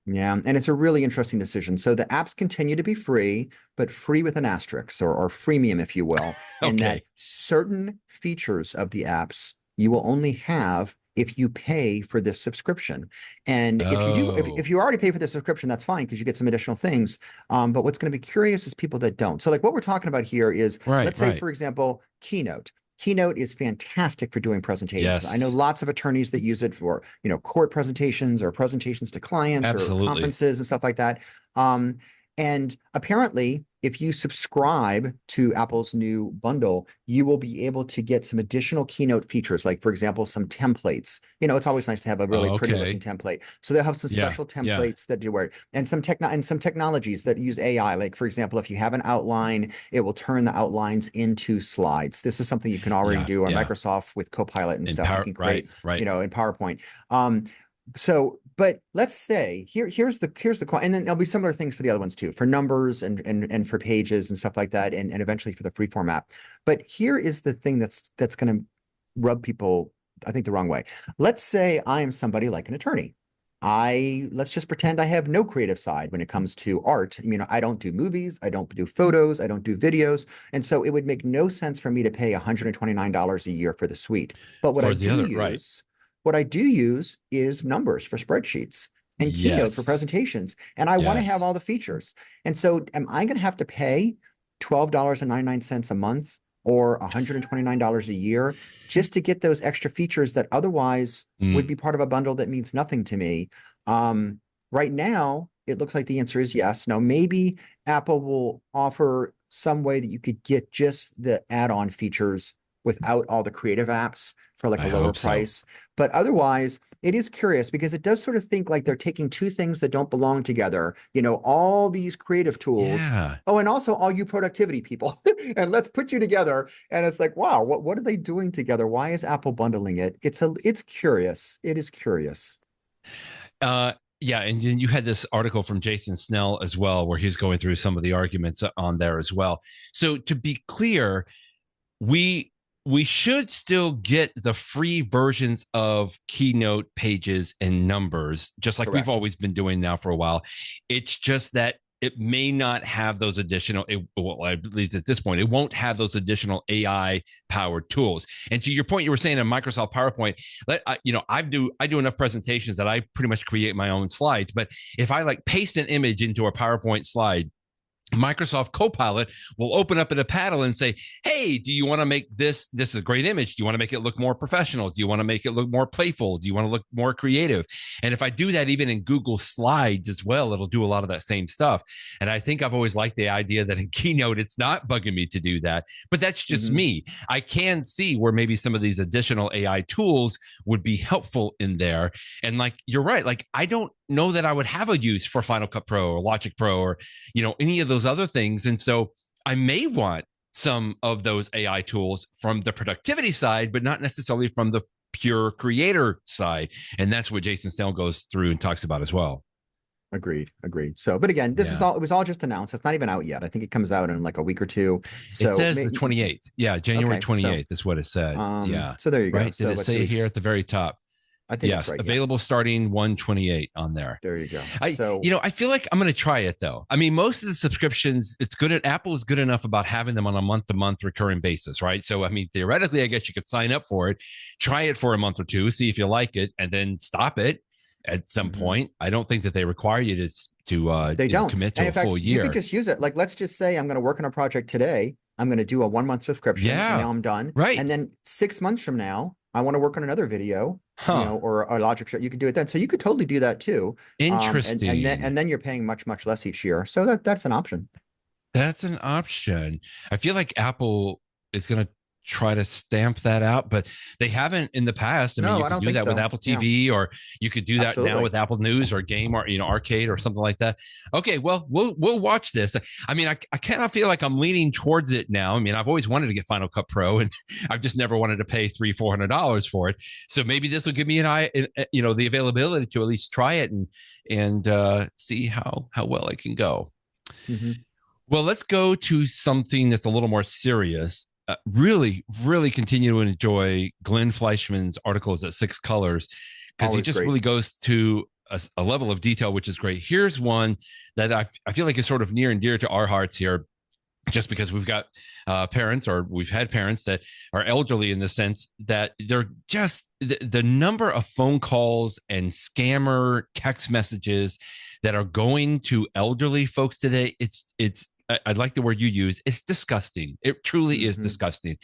Yeah, and it's a really interesting decision. So the apps continue to be free, but free with an asterisk or freemium, if you will, and Okay. that certain features of the apps you will only have if you pay for this subscription. And if you do, if you already pay for the subscription, that's fine because you get some additional things. But what's going to be curious is people that don't. So like what we're talking about here is, let's say, for example, Keynote. Keynote is fantastic for doing presentations. Yes. I know lots of attorneys that use it for, court presentations or presentations to clients Absolutely. or conferences and stuff like that. And apparently, if you subscribe to Apple's new bundle, you will be able to get some additional Keynote features, like, for example, some templates. It's always nice to have a really pretty looking template. So they'll have some special templates that do it, and some technologies that use AI. Like, for example, if you have an outline, it will turn the outlines into slides. This is something you can already do on Microsoft with Copilot and stuff. You can create, in PowerPoint. But let's say here's the and then there'll be similar things for the other ones too, for Numbers and for Pages and stuff like that, and eventually for the freeform app. But here is the thing that's going to rub people, I think, the wrong way. Let's say I am somebody like an attorney. Let's just pretend I have no creative side when it comes to art. I don't do movies, I don't do photos, I don't do videos, and so it would make no sense for me to pay $129 a year for the suite. But what I do use is Numbers for spreadsheets and Keynote for presentations. And I want to have all the features. And so am I going to have to pay $12.99 a month or $129 a year just to get those extra features that otherwise would be part of a bundle that means nothing to me? Right now, it looks like the answer is yes. Now, maybe Apple will offer some way that you could get just the add-on features without all the creative apps for like a lower price. But otherwise, it is curious because it does sort of think like they're taking two things that don't belong together, all these creative tools. Oh, and also all you productivity people, and let's put you together. And it's like, wow, what are they doing together? Why is Apple bundling it? It's curious. It is curious. Yeah, and then you had this article from Jason Snell as well, where he's going through some of the arguments on there as well. So to be clear, we should still get the free versions of Keynote, Pages, and Numbers, just like we've always been doing now for a while. It's just that it may not have those additional, well, at least at this point, it won't have those additional AI-powered tools. And to your point, you were saying in Microsoft PowerPoint, I do enough presentations that I pretty much create my own slides. But if I paste an image into a PowerPoint slide, Microsoft Copilot will open up in a panel and say, hey, do you want to make this is a great image. Do you want to make it look more professional? Do you want to make it look more playful? Do you want to look more creative? And if I do that even in Google Slides as well, it'll do a lot of that same stuff. And I think I've always liked the idea that in Keynote, it's not bugging me to do that, but that's just me. I can see where maybe some of these additional AI tools would be helpful in there. And you're right, I don't know that I would have a use for Final Cut Pro or Logic Pro or, any of those those other things. And so I may want some of those AI tools from the productivity side, but not necessarily from the pure creator side. And that's what Jason Snell goes through and talks about as well. Agreed. So, but again, this is all, it was all just announced. It's not even out yet. I think it comes out in like a week or two. So it says the 28th. Yeah. January 28th is what it said. Yeah. So there you go. Right. Did so it say here at the very top? I think yes, that's right, available starting 128 on there. There you go. I feel like I'm going to try it though. I mean, most of the subscriptions, Apple is good enough about having them on a month-to-month recurring basis, right? So, I mean, theoretically, I guess you could sign up for it, try it for a month or two, see if you like it, and then stop it at some point. I don't think that they require you to they don't commit to a full year. You could just use it. Like, let's just say I'm going to work on a project today. I'm going to do a 1-month subscription. And now I'm done. Right. And then 6 months from now, I want to work on another video, or a Logic show. You could do it then. So you could totally do that too. Interesting. And then you're paying much, much less each year. So that's an option. That's an option. I feel like Apple is going to try to stamp that out, but they haven't in the past. I mean, you could do that with Apple TV, or you could do that now with Apple News or Game, or Arcade or something like that. Okay, well, we'll watch this. I mean, I kind of feel like I'm leaning towards it now. I mean, I've always wanted to get Final Cut Pro, and I've just never wanted to pay $300-400 for it. So maybe this will give me the availability to at least try it and see how well it can go. Well, let's go to something that's a little more serious. Really continue to enjoy Glenn Fleischman's articles at Six Colors, because he just really goes to a level of detail, which is great. Here's one that I feel like is sort of near and dear to our hearts here, just because we've got parents, or we've had parents that are elderly, in the sense that they're just the number of phone calls and scammer text messages that are going to elderly folks today. It's I like the word you use. It's disgusting. It truly is disgusting.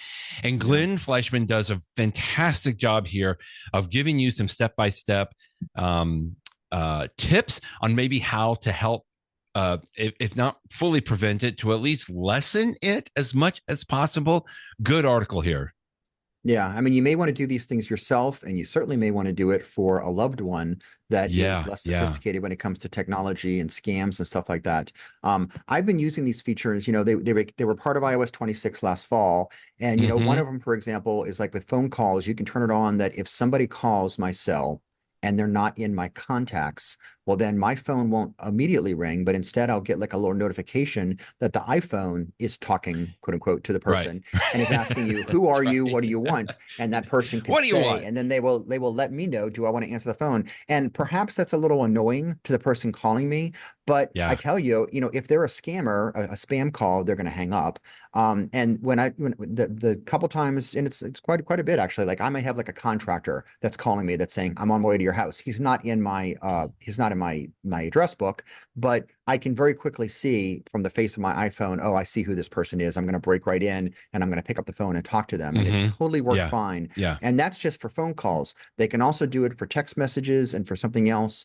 And Glenn Fleischman does a fantastic job here of giving you some step-by-step tips on maybe how to help, if not fully prevent it, to at least lessen it as much as possible. Good article here. Yeah, I mean, you may want to do these things yourself, and you certainly may want to do it for a loved one that is less sophisticated when it comes to technology and scams and stuff like that. I've been using these features. They were part of iOS 26 last fall, and one of them, for example, is like with phone calls. You can turn it on that if somebody calls my cell and they're not in my contacts, well, then my phone won't immediately ring, but instead I'll get like a little notification that the iPhone is talking, quote unquote, to the person and is asking you, who are you? What do you want? And that person can say, and then they will let me know, do I want to answer the phone? And perhaps that's a little annoying to the person calling me, but I tell you, if they're a scammer, a spam call, they're going to hang up. And when the couple times, and it's quite a bit actually, like I might have like a contractor that's calling me that's saying, I'm on my way to your house. He's not in my my address book, but I can very quickly see from the face of my iPhone, oh, I see who this person is. I'm going to break right in and I'm going to pick up the phone and talk to them. And it's totally worked fine. And that's just for phone calls. They can also do it for text messages and for something else.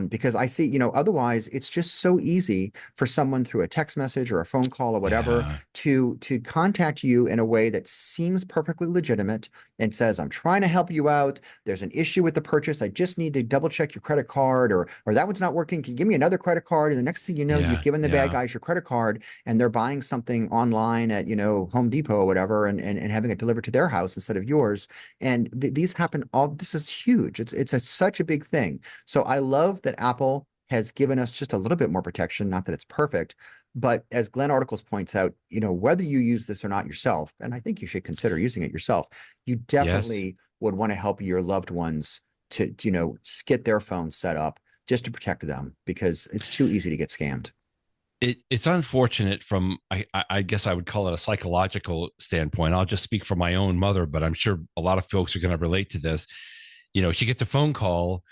Because I see, otherwise it's just so easy for someone through a text message or a phone call or whatever to contact you in a way that seems perfectly legitimate and says, I'm trying to help you out. There's an issue with the purchase. I just need to double check your credit card, or that one's not working. Can you give me another credit card? And the next thing you know, you've given the bad guys your credit card, and they're buying something online at, Home Depot or whatever, and having it delivered to their house instead of yours. And these happen this is huge. It's such a big thing. So I love that Apple has given us just a little bit more protection, not that it's perfect, but as Glenn Articles points out, whether you use this or not yourself, and I think you should consider using it yourself, you definitely would want to help your loved ones to, get their phones set up just to protect them, because it's too easy to get scammed. It's unfortunate from, I guess I would call it a psychological standpoint. I'll just speak for my own mother, but I'm sure a lot of folks are going to relate to this. She gets a phone call.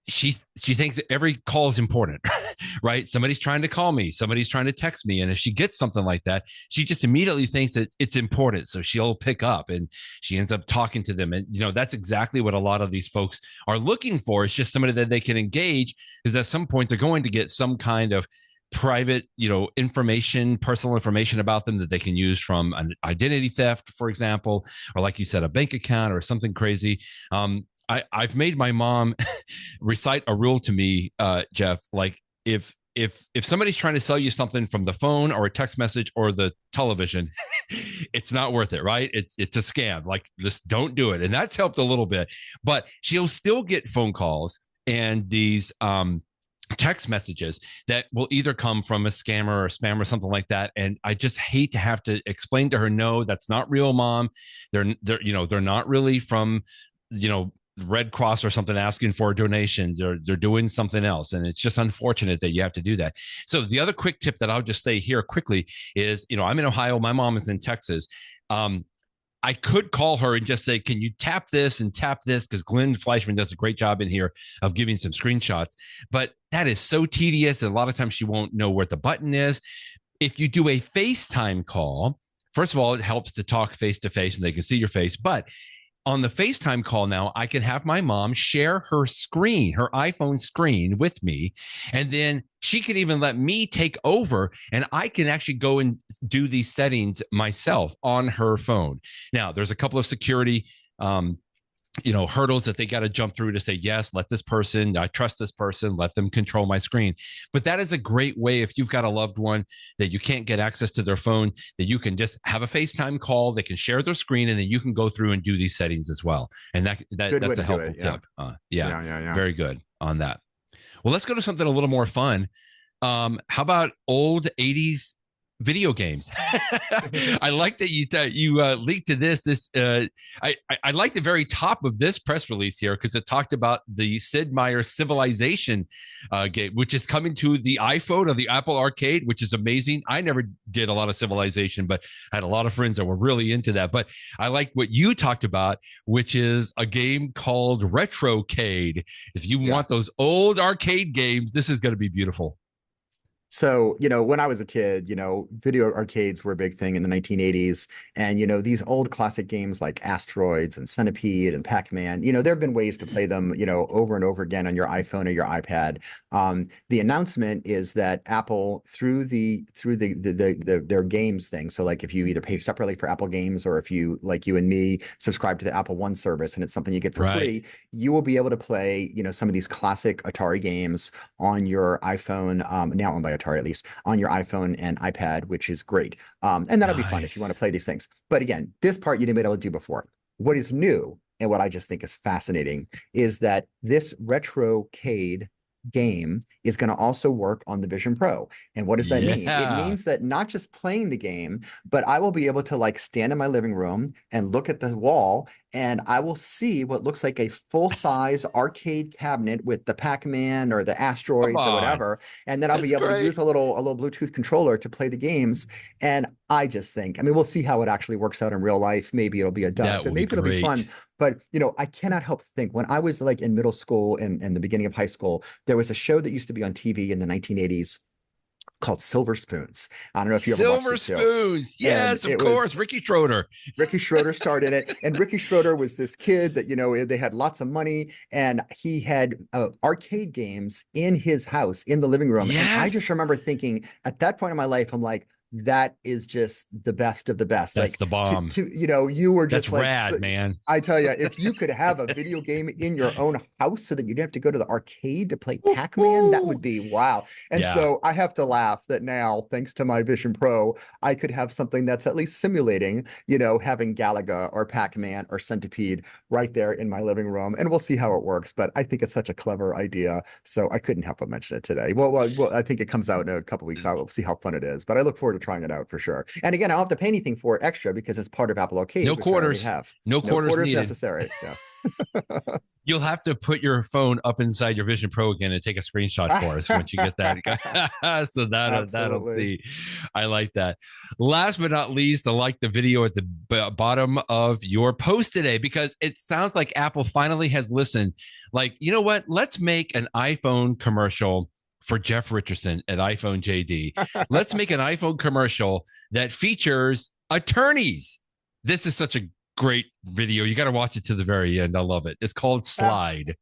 She thinks that every call is important, right? Somebody's trying to call me, somebody's trying to text me. And if she gets something like that, she just immediately thinks that it's important. So she'll pick up and she ends up talking to them. And, that's exactly what a lot of these folks are looking for. It's just somebody that they can engage, because at some point they're going to get some kind of private, information, personal information about them that they can use from an identity theft, for example, or like you said, a bank account or something crazy. I've made my mom recite a rule to me, Jeff, like if if somebody's trying to sell you something from the phone or a text message or the television, it's not worth it, right? It's a scam. Like, just don't do it. And that's helped a little bit. But she'll still get phone calls and these text messages that will either come from a scammer or spam or something like that. And I just hate to have to explain to her, no, that's not real, mom. They're not really from, Red Cross or something asking for donations, or they're doing something else. And it's just unfortunate that you have to do that. So the other quick tip that I'll just say here quickly is, I'm in Ohio. My mom is in Texas. I could call her and just say, can you tap this and tap this? Because Glenn Fleischman does a great job in here of giving some screenshots. But that is so tedious. And a lot of times she won't know where the button is. If you do a FaceTime call, first of all, it helps to talk face to face and they can see your face. But on the FaceTime call now, I can have my mom share her screen, her iPhone screen with me. And then she can even let me take over and I can actually go and do these settings myself on her phone. Now, there's a couple of security hurdles that they got to jump through to say, yes, let this person, I trust this person, let them control my screen. But that is a great way, if you've got a loved one that you can't get access to their phone, that you can just have a FaceTime call, they can share their screen, and then you can go through and do these settings as well. And that's a helpful tip. Very good on that. Well, let's go to something a little more fun. How about old 80s video games? I like that you leaked to this. I like the very top of this press release here because it talked about the Sid Meier's Civilization game, which is coming to the iPhone or the Apple Arcade, which is amazing. I never did a lot of Civilization, but I had a lot of friends that were really into that. But I like what you talked about, which is a game called Retrocade. If you want those old arcade games, this is going to be beautiful. So, when I was a kid, video arcades were a big thing in the 1980s. And, these old classic games like Asteroids and Centipede and Pac-Man, there have been ways to play them, over and over again on your iPhone or your iPad. The announcement is that Apple, through their games thing. So like if you either pay separately for Apple games or if you, like you and me, subscribe to the Apple One service and it's something you get for free, you will be able to play, some of these classic Atari games on your iPhone, now owned by Atari at least, on your iPhone and iPad, which is great. And that'll be fun if you want to play these things. But again, this part you didn't be able to do before. What is new and what I just think is fascinating is that this Retrocade game is going to also work on the Vision Pro. And what does that mean? It means that not just playing the game, but I will be able to like stand in my living room and look at the wall and I will see what looks like a full-size arcade cabinet with the Pac-Man or the Asteroids or whatever. And then I'll be able to use a little Bluetooth controller to play the games. And I just think, we'll see how it actually works out in real life. Maybe it'll be a dud, but maybe it'll be fun. But, I cannot help to think when I was like in middle school and the beginning of high school, there was a show that used to be on TV in the 1980s called Silver Spoons. I don't know if you ever watched it. Silver Spoons. Yes, of course. Ricky Schroeder. Ricky Schroeder starred in it. And Ricky Schroeder was this kid that, they had lots of money and he had arcade games in his house, in the living room. Yes. And I just remember thinking at that point in my life, I'm like, that is just the best of the best. That's like the bomb. You were just that's rad, man. I tell you, if you could have a video game in your own house so that you didn't have to go to the arcade to play Pac-Man, that would be wow. And so I have to laugh that now, thanks to my Vision Pro, I could have something that's at least simulating, having Galaga or Pac-Man or Centipede right there in my living room. And we'll see how it works. But I think it's such a clever idea. So I couldn't help but mention it today. Well, I think it comes out in a couple weeks. I will see how fun it is. But I look forward to trying it out for sure. And again, I don't have to pay anything for it extra because it's part of Apple Arcade. No quarters. No quarters needed. Necessary. Yes. You'll have to put your phone up inside your Vision Pro again and take a screenshot for us once you get that. So that'll see. I like that. Last but not least, I like the video at the bottom of your post today because it sounds like Apple finally has listened. Like, you know what? Let's make an iPhone commercial for Jeff Richardson at iPhone JD. Let's make an iPhone commercial that features attorneys. This is such a great video. You got to watch it to the very end. I love it. It's called Slide.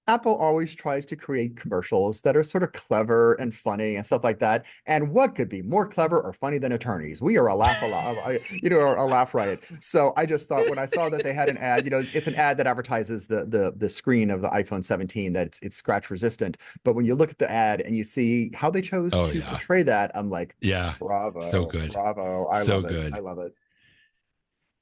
Apple always tries to create commercials that are sort of clever and funny and stuff like that. And what could be more clever or funny than attorneys? We are a laugh a lot, a laugh riot. So I just thought when I saw that they had an ad, it's an ad that advertises the screen of the iPhone 17 that it's scratch resistant. But when you look at the ad and you see how they chose Oh to yeah. portray that, I'm like, Yeah. So bravo, good. bravo. I So love it. good. I love it.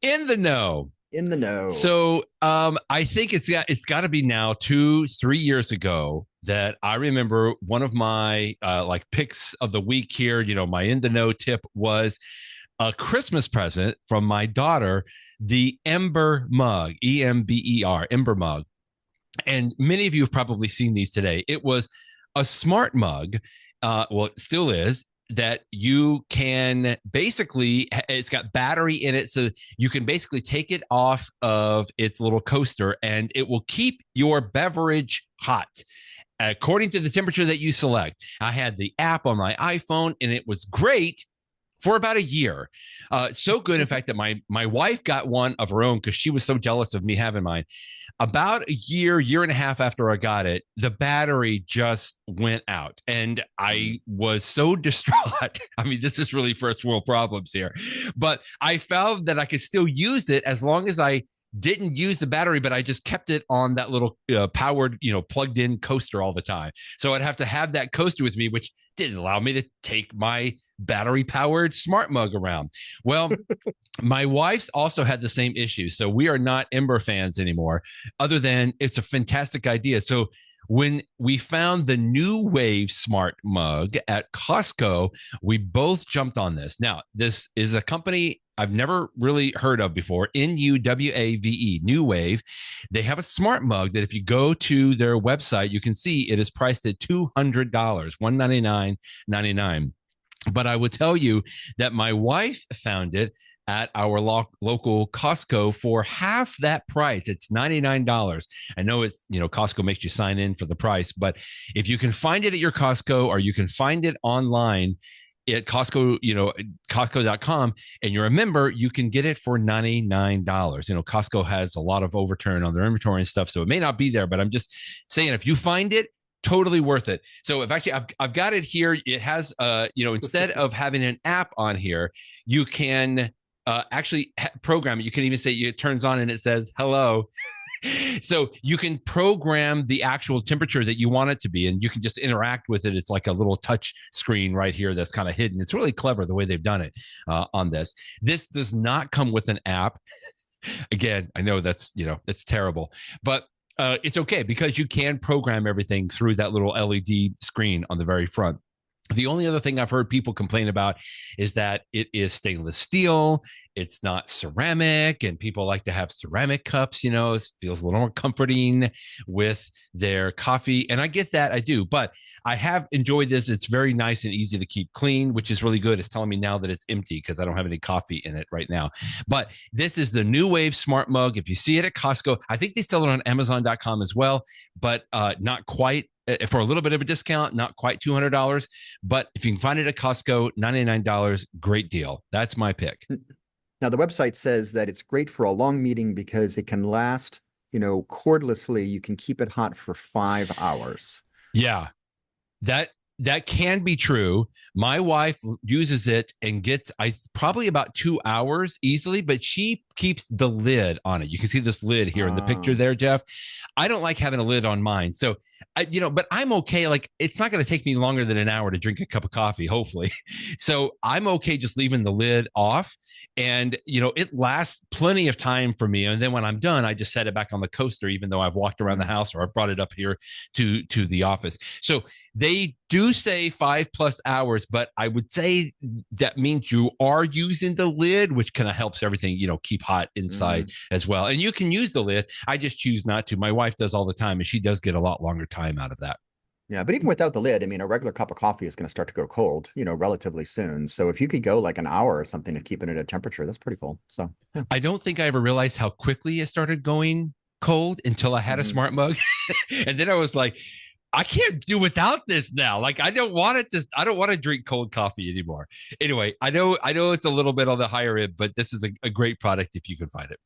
In the know. In the know. So I think it's got to be now 2-3 years ago that I remember one of my like picks of the week here. My in the know tip was a Christmas present from my daughter, the Ember mug, Ember, Ember mug. And many of you have probably seen these today. It was a smart mug. Well, it still is, that you can basically, it's got battery in it. So you can basically take it off of its little coaster and it will keep your beverage hot according to the temperature that you select. I had the app on my iPhone and it was great for about a year. So good, in fact, that my wife got one of her own because she was so jealous of me having mine. About a year and a half after I got it, the battery just went out. And I was so distraught. I mean, this is really first world problems here. But I found that I could still use it as long as I didn't use the battery, but I just kept it on that little powered, plugged in coaster all the time. So I'd have to have that coaster with me, which didn't allow me to take my battery powered smart mug around. Well, my wife's also had the same issue. So we are not Ember fans anymore, other than it's a fantastic idea. So when we found the Nuwave smart mug at Costco, we both jumped on this. Now, this is a company I've never really heard of before. Nuwave, Nuwave. They have a smart mug that if you go to their website, you can see it is priced at $200, $199.99. But I would tell you that my wife found it at our local Costco for half that price. It's $99. I know it's, Costco makes you sign in for the price, but if you can find it at your Costco or you can find it online at Costco, Costco.com, and you're a member, you can get it for $99. Costco has a lot of overturn on their inventory and stuff, so it may not be there, but I'm just saying if you find it, totally worth it. So if actually I've got it here, it has instead of having an app on here, you can actually program it. You can even say it turns on and it says hello. So you can program the actual temperature that you want it to be, and you can just interact with it. It's like a little touch screen right here that's kind of hidden. It's really clever the way they've done it on this. This does not come with an app. Again, I know that's it's terrible, but it's okay because you can program everything through that little LED screen on the very front. The only other thing I've heard people complain about is that it is stainless steel. It's not ceramic, and people like to have ceramic cups. It feels a little more comforting with their coffee. And I get that, I do, but I have enjoyed this. It's very nice and easy to keep clean, which is really good. It's telling me now that it's empty because I don't have any coffee in it right now. But this is the Nuwave Smart Mug. If you see it at Costco, I think they sell it on Amazon.com as well, but not quite. For a little bit of a discount, not quite $200, but if you can find it at Costco, $99, great deal. That's my pick. Now, the website says that it's great for a long meeting because it can last, cordlessly. You can keep it hot for 5 hours. Yeah, that can be true. My wife uses it and gets probably about 2 hours easily, but she keeps the lid on it. You can see this lid here in the picture there, Jeff. I don't like having a lid on mine. So, but I'm okay. Like, it's not going to take me longer than an hour to drink a cup of coffee, hopefully. So I'm okay just leaving the lid off. And, it lasts plenty of time for me. And then when I'm done, I just set it back on the coaster, even though I've walked around the house or I've brought it up here to the office. So they do say 5+ hours, but I would say that means you are using the lid, which kind of helps everything, keep hot inside as well. And you can use the lid. I just choose not to. My wife does all the time, and she does get a lot longer time out of that. Yeah, but even without the lid, I mean, a regular cup of coffee is going to start to go cold, relatively soon. So if you could go like an hour or something to keep it at a temperature, that's pretty cool. So yeah. I don't think I ever realized how quickly it started going cold until I had a smart mug. And then I was like, I can't do without this now. Like, I don't want to drink cold coffee anymore. Anyway, I know it's a little bit on the higher end, but this is a great product if you can find it.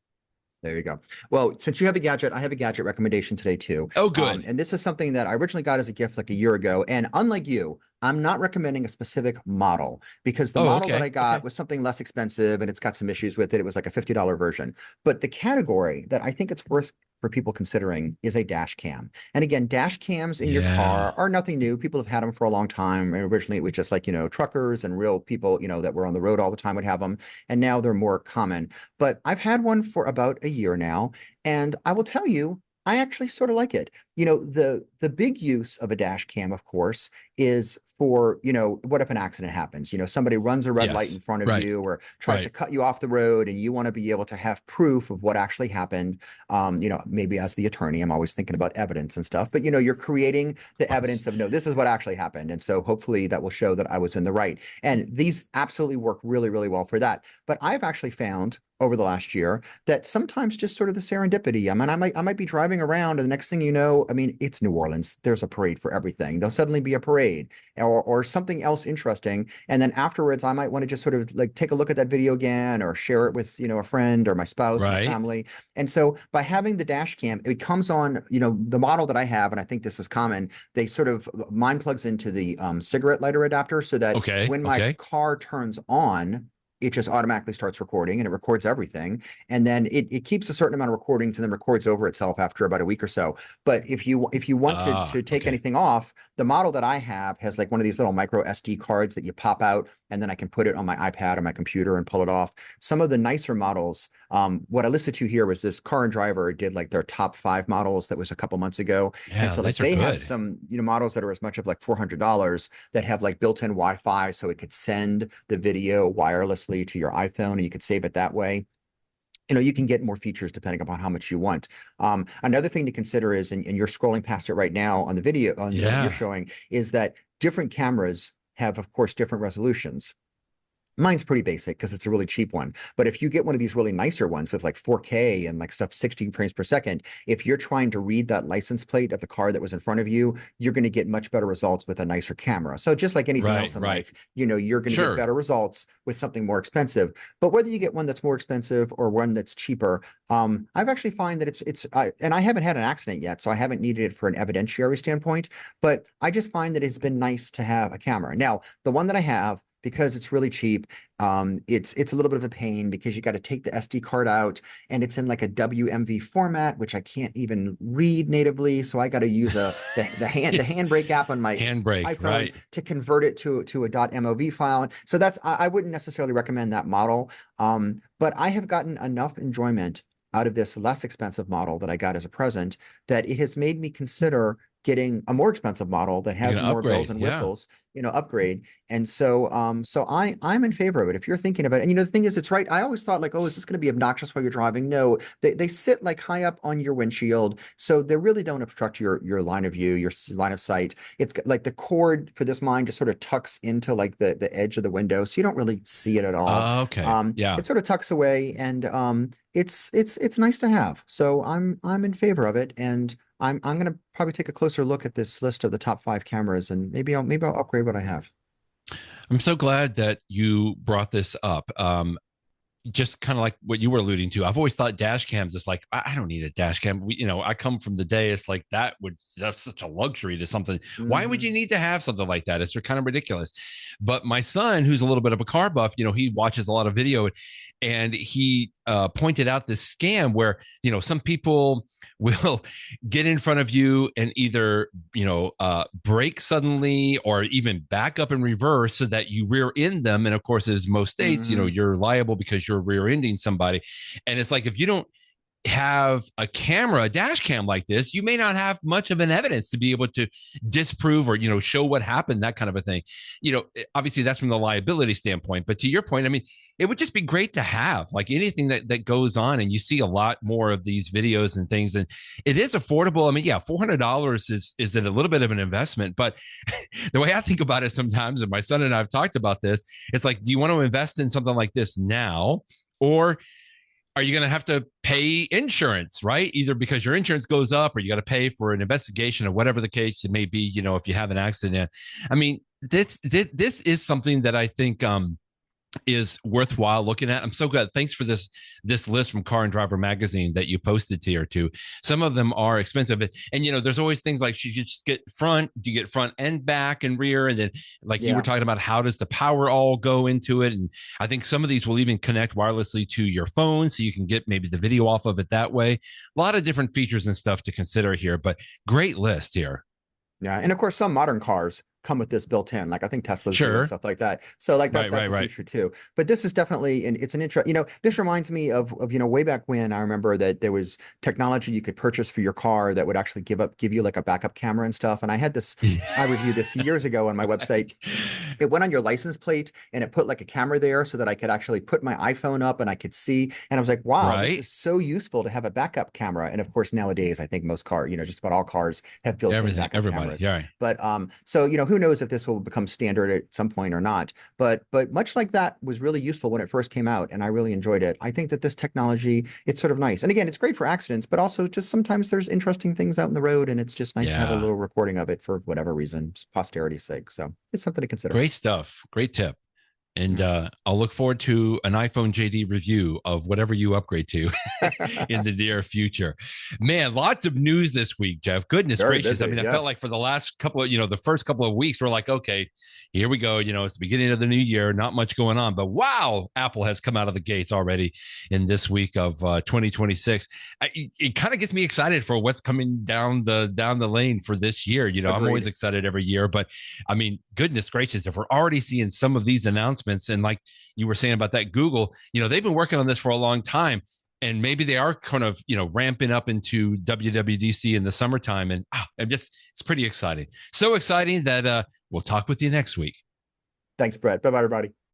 There you go. Well, since you have a gadget, I have a gadget recommendation today too. Oh, good. And this is something that I originally got as a gift like a year ago. And unlike you, I'm not recommending a specific model because the Oh, model that okay. I Okay. got was something less expensive and it's got some issues with it. It was like a $50 version. But the category that I think it's worth for people considering is a dash cam. And again, dash cams in your Yeah. car are nothing new. People have had them for a long time. And originally, it was just like, truckers and real people, that were on the road all the time would have them. And now they're more common. But I've had one for about a year now. And I will tell you, I actually sort of like it. The big use of a dash cam, of course, is for, what if an accident happens? Somebody runs a red light in Yes. front of Right. you or tries to Right. cut you off the road and you want to be able to have proof of what actually happened. Maybe as the attorney, I'm always thinking about evidence and stuff, but you're creating the Yes. evidence of no, this is what actually happened. And so hopefully that will show that I was in the right. And these absolutely work really, really well for that. But I've actually found over the last year that sometimes just sort of the serendipity. I mean, I might be driving around and the next thing you know, I mean, it's New Orleans. There's a parade for everything. There'll suddenly be a parade or something else interesting. And then afterwards, I might want to just sort of like take a look at that video again or share it with, a friend or my spouse, my Right. family. And so by having the dash cam, it comes on, the model that I have, and I think this is common, they sort of mine plugs into the cigarette lighter adapter so that Okay. when my Okay. car turns on, it just automatically starts recording and it records everything. And then it keeps a certain amount of recordings and then records over itself after about a week or so. But if you want to take Okay. anything off, the model that I have has like one of these little micro SD cards that you pop out and then I can put it on my iPad or my computer and pull it off. Some of the nicer models, what I listed to here was this Car and Driver did like their top 5 models that was a couple months ago. And Yeah, so like these are they have good. some, models that are as much of like $400 that have like built-in Wi-Fi so it could send the video wirelessly to your iPhone and you could save it that way. You can get more features depending upon how much you want. Another thing to consider is, and you're scrolling past it right now on the video on what you're Yeah. showing, is that different cameras have, of course, different resolutions. Mine's pretty basic because it's a really cheap one. But if you get one of these really nicer ones with like 4K and like stuff 16 frames per second, if you're trying to read that license plate of the car that was in front of you, you're going to get much better results with a nicer camera. So just like anything Right. else in Right. life, you're going to get Sure. better results with something more expensive. But whether you get one that's more expensive or one that's cheaper, I've actually find that and I haven't had an accident yet, so I haven't needed it for an evidentiary standpoint, but I just find that it's been nice to have a camera. Now, the one that I have, because it's really cheap, it's a little bit of a pain because you got to take the SD card out and it's in like a WMV format, which I can't even read natively. So I got to use the handbrake app on my Handbrake. iPhone Right. to convert it to a .mov file. So I wouldn't necessarily recommend that model. But I have gotten enough enjoyment out of this less expensive model that I got as a present that it has made me consider getting a more expensive model that You're has gonna more bells upgrade. and Yeah. whistles, upgrade. And so I'm in favor of it. If you're thinking about it, and the thing is, it's right. I always thought like, oh, is this going to be obnoxious while you're driving? No, they sit like high up on your windshield, so they really don't obstruct your line of view, your line of sight. Like the cord for this mine just sort of tucks into like the edge of the window, so you don't really see it at all. Okay. Yeah. It sort of tucks away, and it's nice to have. So I'm in favor of it, and I'm gonna probably take a closer look at this list of the top 5 cameras, and maybe I'll upgrade what I have. I'm so glad that you brought this up. Just kind of like what you were alluding to. I've always thought dash cams is like, I don't need a dash cam. I come from the day it's like that's such a luxury to something. Why would you Mhm. need to have something like that? It's kind of ridiculous. But my son, who's a little bit of a car buff, he watches a lot of video and he pointed out this scam where, some people will get in front of you and either, brake suddenly or even back up and reverse so that you rear end them. And of course, as most states, Mhm. you're liable because you're rear ending somebody. And it's like, if you don't have a camera, a dash cam like this, you may not have much of an evidence to be able to disprove or, show what happened, that kind of a thing. Obviously that's from the liability standpoint, but to your point, I mean, it would just be great to have like anything that goes on. And you see a lot more of these videos and things, and it is affordable. I mean, yeah, $400 is a little bit of an investment, but the way I think about it sometimes, and my son and I have talked about this, it's like, do you want to invest in something like this now? Or are you going to have to pay insurance, right? Either because your insurance goes up or you got to pay for an investigation or whatever the case it may be, if you have an accident. I mean, this is something that I think is worthwhile looking at. I'm so glad. Thanks for this list from Car and Driver magazine that you posted here too. Some of them are expensive, and there's always things like, should you just get front? Do you get front and back and rear? And then, like you were talking about, how does the power all go into it? And I think some of these will even connect wirelessly to your phone, so you can get maybe the video off of it that way. A lot of different features and stuff to consider here, but great list here. Yeah, and of course, some modern cars come with this built in, like I think Tesla's do and Sure. stuff like that. So like Right, that's a right. feature too. But this is definitely, and it's an intro. This reminds me of way back when I remember that there was technology you could purchase for your car that would actually give you like a backup camera and stuff. And I had this, I reviewed this years ago on my website. It went on your license plate and it put like a camera there so that I could actually put my iPhone up and I could see. And I was like, wow, this Right. is so useful to have a backup camera. And of course, nowadays, I think most cars, just about all cars have built-in Everything, backup everybody. cameras. Yeah. But so who knows if this will become standard at some point or not. But much like that was really useful when it first came out, and I really enjoyed it. I think that this technology, it's sort of nice. And again, it's great for accidents, but also just sometimes there's interesting things out in the road, and it's just nice to have a Yeah. little recording of it for whatever reason, posterity's sake. So it's something to consider. Great stuff. Great tip. And I'll look forward to an iPhone JD review of whatever you upgrade to in the near future. Man, lots of news this week, Jeff. Goodness Very gracious. busy, I mean, I felt like yes. for the last couple of, the first couple of weeks, we're like, okay, here we go. It's the beginning of the new year, not much going on. But wow, Apple has come out of the gates already in this week of 2026. It kind of gets me excited for what's coming down the lane for this year. I'm Agreed. always excited every year. But I mean, goodness gracious, if we're already seeing some of these announcements, and like you were saying about that Google, they've been working on this for a long time, and maybe they are kind of ramping up into WWDC in the summertime, and it's pretty exciting. So exciting that we'll talk with you next week. Thanks, Brett. Bye-bye, everybody.